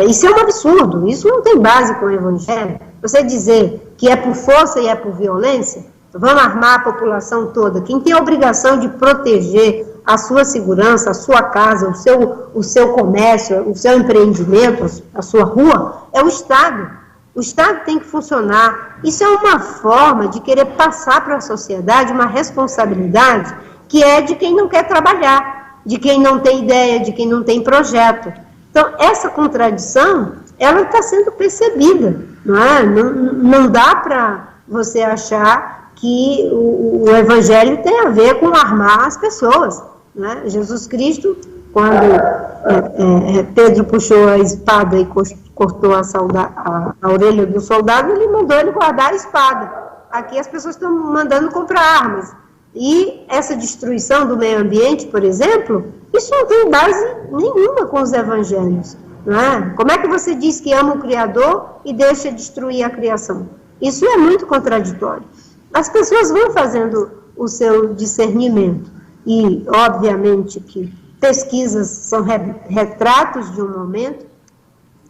Isso é um absurdo, isso não tem base com o Evangelho. Você dizer que é por força e é por violência, vamos armar a população toda. Quem tem a obrigação de proteger a sua segurança, a sua casa, o seu comércio, o seu empreendimento, a sua rua, é o Estado. O Estado tem que funcionar. Isso é uma forma de querer passar para a sociedade uma responsabilidade que é de quem não quer trabalhar, de quem não tem ideia, de quem não tem projeto. Então, essa contradição, ela está sendo percebida, não é? Não dá para você achar que o Evangelho tem a ver com armar as pessoas, né? Jesus Cristo, quando Pedro puxou a espada e cortou a orelha do soldado, ele mandou ele guardar a espada. Aqui as pessoas estão mandando comprar armas. E essa destruição do meio ambiente, por exemplo, isso não tem base nenhuma com os evangelhos. Não é? Como é que você diz que ama o Criador e deixa destruir a criação? Isso é muito contraditório. As pessoas vão fazendo o seu discernimento. E, obviamente, que pesquisas são retratos de um momento.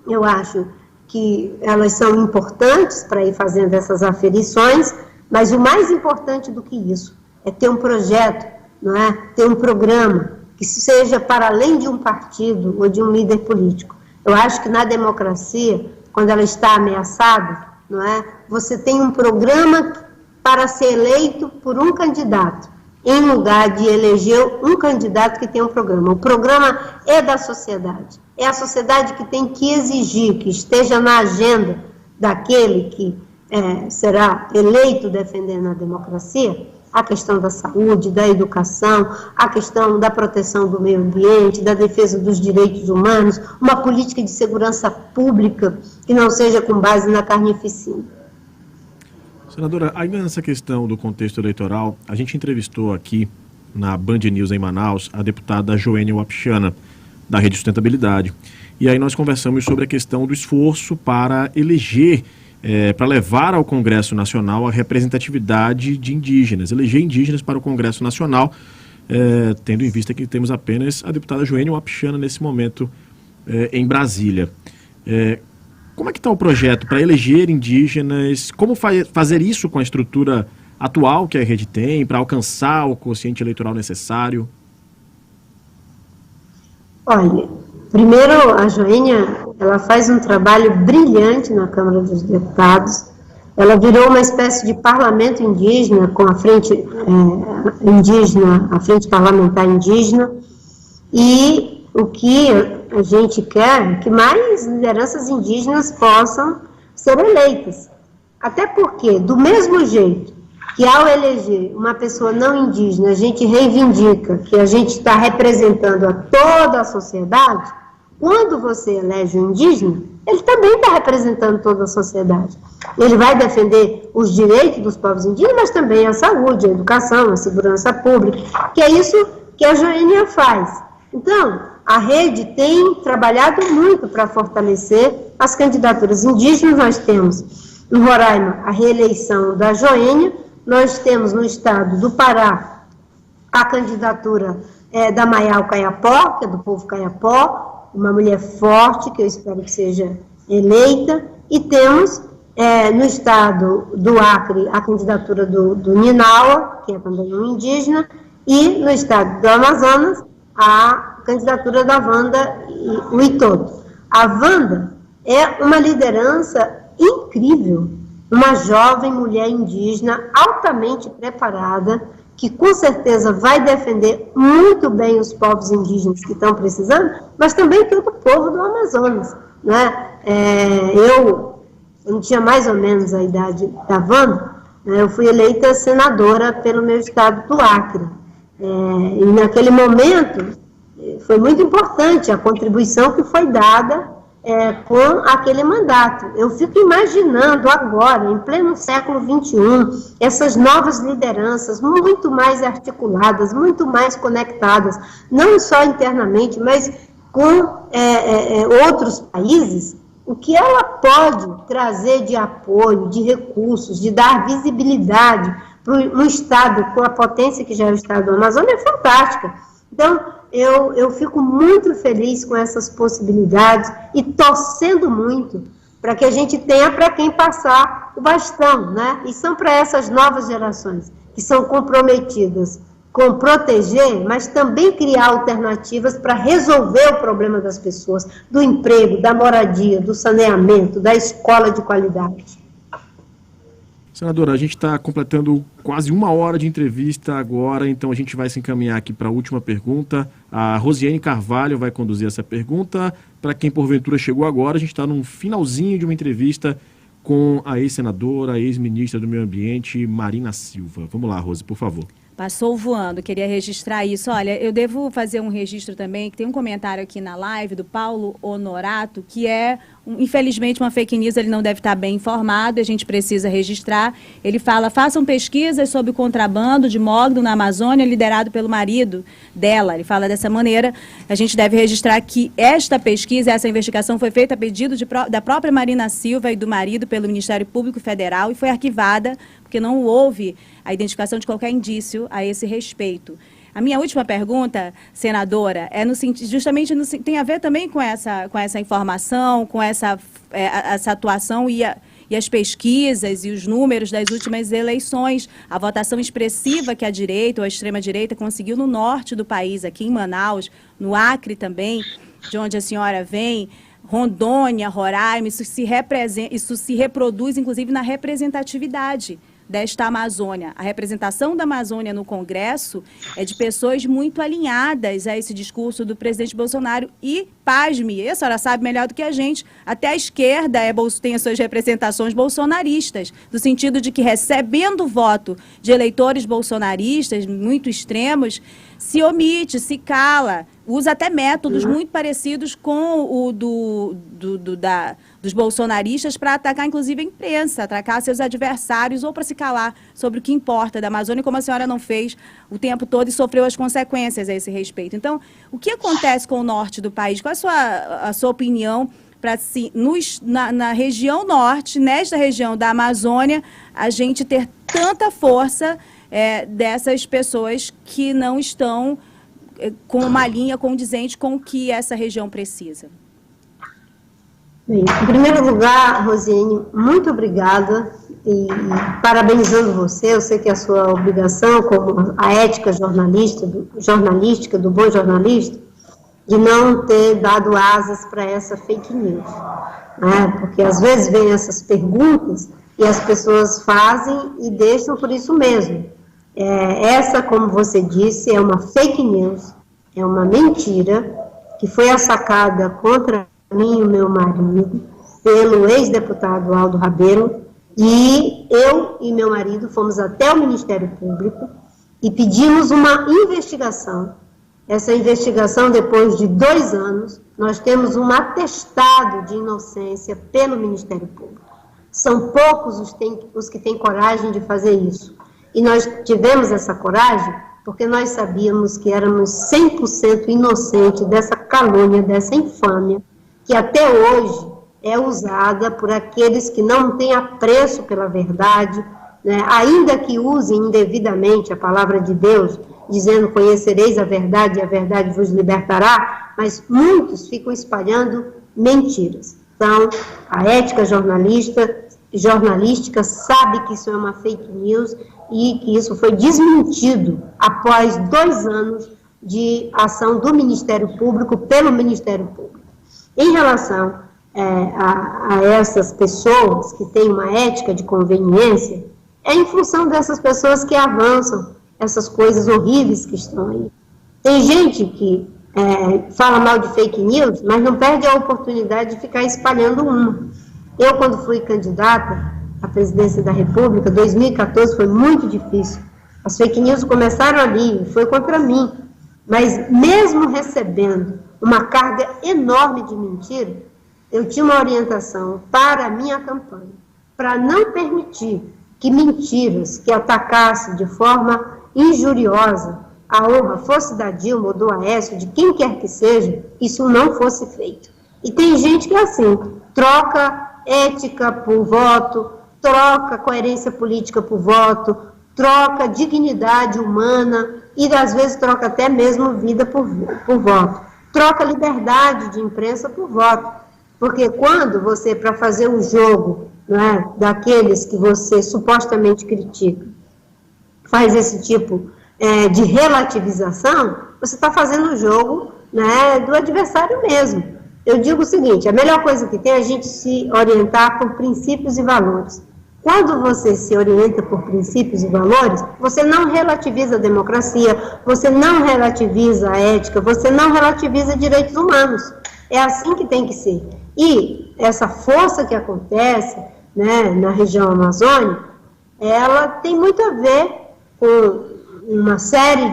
Eu acho que elas são importantes para ir fazendo essas aferições, mas o mais importante do que isso é ter um projeto, não é? Ter um programa que seja para além de um partido ou de um líder político. Eu acho que na democracia, quando ela está ameaçada, não é? Você tem um programa para ser eleito por um candidato, em lugar de eleger um candidato que tem um programa. O programa é da sociedade. É a sociedade que tem que exigir que esteja na agenda daquele que será eleito defendendo a democracia, a questão da saúde, da educação, a questão da proteção do meio ambiente, da defesa dos direitos humanos, uma política de segurança pública que não seja com base na carnificina. Senadora, ainda nessa questão do contexto eleitoral, a gente entrevistou aqui na Band News em Manaus a deputada Joênia Wapichana, da Rede Sustentabilidade. E aí nós conversamos sobre a questão do esforço para eleger, para levar ao Congresso Nacional a representatividade de indígenas, eleger indígenas para o Congresso Nacional, tendo em vista que temos apenas a deputada Joênia Wapichana nesse momento em Brasília. Como é que está o projeto para eleger indígenas? Como fazer isso com a estrutura atual que a rede tem, para alcançar o quociente eleitoral necessário? Olha, primeiro a Joênia, ela faz um trabalho brilhante na Câmara dos Deputados. Ela virou uma espécie de parlamento indígena com a frente indígena, a frente parlamentar indígena, e o que a gente quer é que mais lideranças indígenas possam ser eleitas. Até porque, do mesmo jeito que ao eleger uma pessoa não indígena, a gente reivindica que a gente está representando a toda a sociedade, quando você elege um indígena, ele também está representando toda a sociedade. Ele vai defender os direitos dos povos indígenas, mas também a saúde, a educação, a segurança pública, que é isso que a Joênia faz. Então, a rede tem trabalhado muito para fortalecer as candidaturas indígenas. Nós temos em Roraima a reeleição da Joênia, nós temos no estado do Pará a candidatura da Mayal Caiapó, que é do povo Caiapó, uma mulher forte, que eu espero que seja eleita, e temos no estado do Acre a candidatura do Ninawa, que é também um indígena, e no estado do Amazonas a candidatura da Wanda Witoto. A Wanda é uma liderança incrível, uma jovem mulher indígena altamente preparada, que com certeza vai defender muito bem os povos indígenas que estão precisando, mas também todo o povo do Amazonas, né? Eu não tinha mais ou menos a idade da Wanda, né? Eu fui eleita senadora pelo meu estado do Acre, e naquele momento foi muito importante a contribuição que foi dada com aquele mandato. Eu fico imaginando agora, em pleno século XXI, essas novas lideranças muito mais articuladas, muito mais conectadas, não só internamente, mas com outros países, o que ela pode trazer de apoio, de recursos, de dar visibilidade para um estado com a potência que já é o estado do Amazonas é fantástica. Então, eu fico muito feliz com essas possibilidades e torcendo muito para que a gente tenha para quem passar o bastão, né? E são para essas novas gerações que são comprometidas com proteger, mas também criar alternativas para resolver o problema das pessoas, do emprego, da moradia, do saneamento, da escola de qualidade. Senadora, a gente está completando quase 1 hora de entrevista agora, então a gente vai se encaminhar aqui para a última pergunta. A Rosiane Carvalho vai conduzir essa pergunta. Para quem porventura chegou agora, a gente está no finalzinho de uma entrevista com a ex-senadora, a ex-ministra do Meio Ambiente, Marina Silva. Vamos lá, Rose, por favor. Passou voando, queria registrar isso. Olha, eu devo fazer um registro também, que tem um comentário aqui na live do Paulo Honorato, que infelizmente, uma fake news, ele não deve estar bem informado, a gente precisa registrar. Ele fala, façam pesquisas sobre o contrabando de mogno na Amazônia, liderado pelo marido dela. Ele fala dessa maneira, a gente deve registrar que esta pesquisa, essa investigação foi feita a pedido da própria Marina Silva e do marido pelo Ministério Público Federal e foi arquivada, porque não houve a identificação de qualquer indício a esse respeito. A minha última pergunta, senadora, tem a ver também com essa informação, com essa atuação e as pesquisas e os números das últimas eleições, a votação expressiva que a direita ou a extrema-direita conseguiu no norte do país, aqui em Manaus, no Acre também, de onde a senhora vem, Rondônia, Roraima, isso se reproduz, inclusive, na representatividade desta Amazônia. A representação da Amazônia no Congresso é de pessoas muito alinhadas a esse discurso do presidente Bolsonaro e, pasme, a senhora sabe melhor do que a gente, até a esquerda tem as suas representações bolsonaristas, no sentido de que, recebendo voto de eleitores bolsonaristas muito extremos, se omite, se cala, usa até métodos muito parecidos com o dos bolsonaristas para atacar, inclusive, a imprensa, atacar seus adversários ou para se calar sobre o que importa da Amazônia, como a senhora não fez o tempo todo e sofreu as consequências a esse respeito. Então, o que acontece com o norte do país? Qual é a sua opinião para, na região norte, nesta região da Amazônia, a gente ter tanta força dessas pessoas que não estão com uma linha condizente com o que essa região precisa? Bem, em primeiro lugar, Rosiane, muito obrigada e parabenizando você. Eu sei que é a sua obrigação, como a ética jornalística, do bom jornalista, de não ter dado asas para essa fake news, né? Porque às vezes vem essas perguntas e as pessoas fazem e deixam por isso mesmo. Essa, como você disse, é uma fake news, é uma mentira que foi assacada contra mim e o meu marido pelo ex-deputado Aldo Rabelo, e eu e meu marido fomos até o Ministério Público e pedimos uma investigação. Essa investigação, depois de 2 anos, nós temos um atestado de inocência pelo Ministério Público. São poucos os que têm coragem de fazer isso. E nós tivemos essa coragem porque nós sabíamos que éramos 100% inocentes dessa calúnia, dessa infâmia, que até hoje é usada por aqueles que não têm apreço pela verdade, né? Ainda que usem indevidamente a palavra de Deus, dizendo: conhecereis a verdade e a verdade vos libertará, mas muitos ficam espalhando mentiras. Então, a ética jornalística sabe que isso é uma fake news e que isso foi desmentido após 2 anos de ação do Ministério Público pelo Ministério Público. Em relação a essas pessoas que têm uma ética de conveniência, é em função dessas pessoas que avançam essas coisas horríveis que estão aí. Tem gente que fala mal de fake news, mas não perde a oportunidade de ficar espalhando uma. Eu, quando fui candidata à presidência da República, 2014 foi muito difícil. As fake news começaram ali, foi contra mim. Mas mesmo recebendo uma carga enorme de mentira, eu tinha uma orientação para a minha campanha, para não permitir que mentiras que atacassem de forma injuriosa a honra, fosse da Dilma ou do Aécio, de quem quer que seja, isso não fosse feito. E tem gente que é assim, troca ética por voto, troca coerência política por voto, troca dignidade humana e às vezes troca até mesmo vida por voto. Troca liberdade de imprensa por voto. Porque quando você, para fazer o jogo, né, daqueles que você supostamente critica, faz esse tipo de relativização, você está fazendo o jogo, né, do adversário mesmo. Eu digo o seguinte: a melhor coisa que tem é a gente se orientar por princípios e valores. Quando você se orienta por princípios e valores, você não relativiza a democracia, você não relativiza a ética, você não relativiza direitos humanos. É assim que tem que ser. E essa força que acontece, né, na região amazônica, ela tem muito a ver com uma série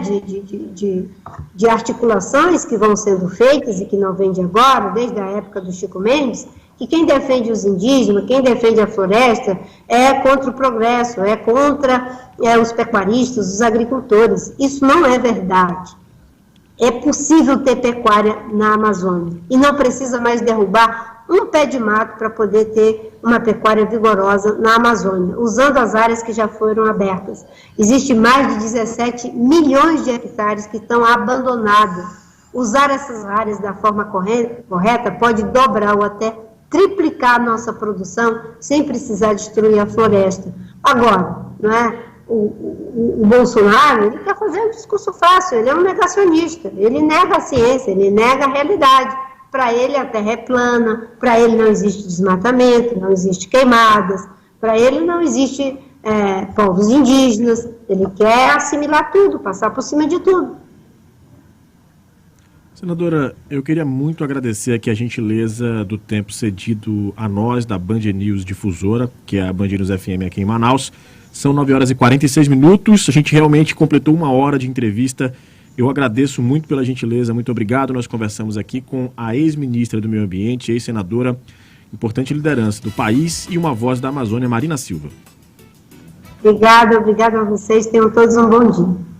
de articulações que vão sendo feitas e que não vem de agora, desde a época do Chico Mendes, que quem defende os indígenas, quem defende a floresta, é contra o progresso, é contra os pecuaristas, os agricultores. Isso não é verdade. É possível ter pecuária na Amazônia e não precisa mais derrubar um pé de mato para poder ter uma pecuária vigorosa na Amazônia, usando as áreas que já foram abertas. Existe mais de 17 milhões de hectares que estão abandonados. Usar essas áreas da forma correta pode dobrar ou até triplicar a nossa produção sem precisar destruir a floresta. Agora, não é? O Bolsonaro, ele quer fazer um discurso fácil, ele é um negacionista, ele nega a ciência, ele nega a realidade. Para ele a terra é plana, para ele não existe desmatamento, não existe queimadas, para ele não existe povos indígenas, ele quer assimilar tudo, passar por cima de tudo. Senadora, eu queria muito agradecer aqui a gentileza do tempo cedido a nós, da Band News Difusora, que é a Band News FM aqui em Manaus. São 9h46, a gente realmente completou 1 hora de entrevista. Eu agradeço muito pela gentileza, muito obrigado. Nós conversamos aqui com a ex-ministra do Meio Ambiente, ex-senadora, importante liderança do país e uma voz da Amazônia, Marina Silva. Obrigada a vocês, tenham todos um bom dia.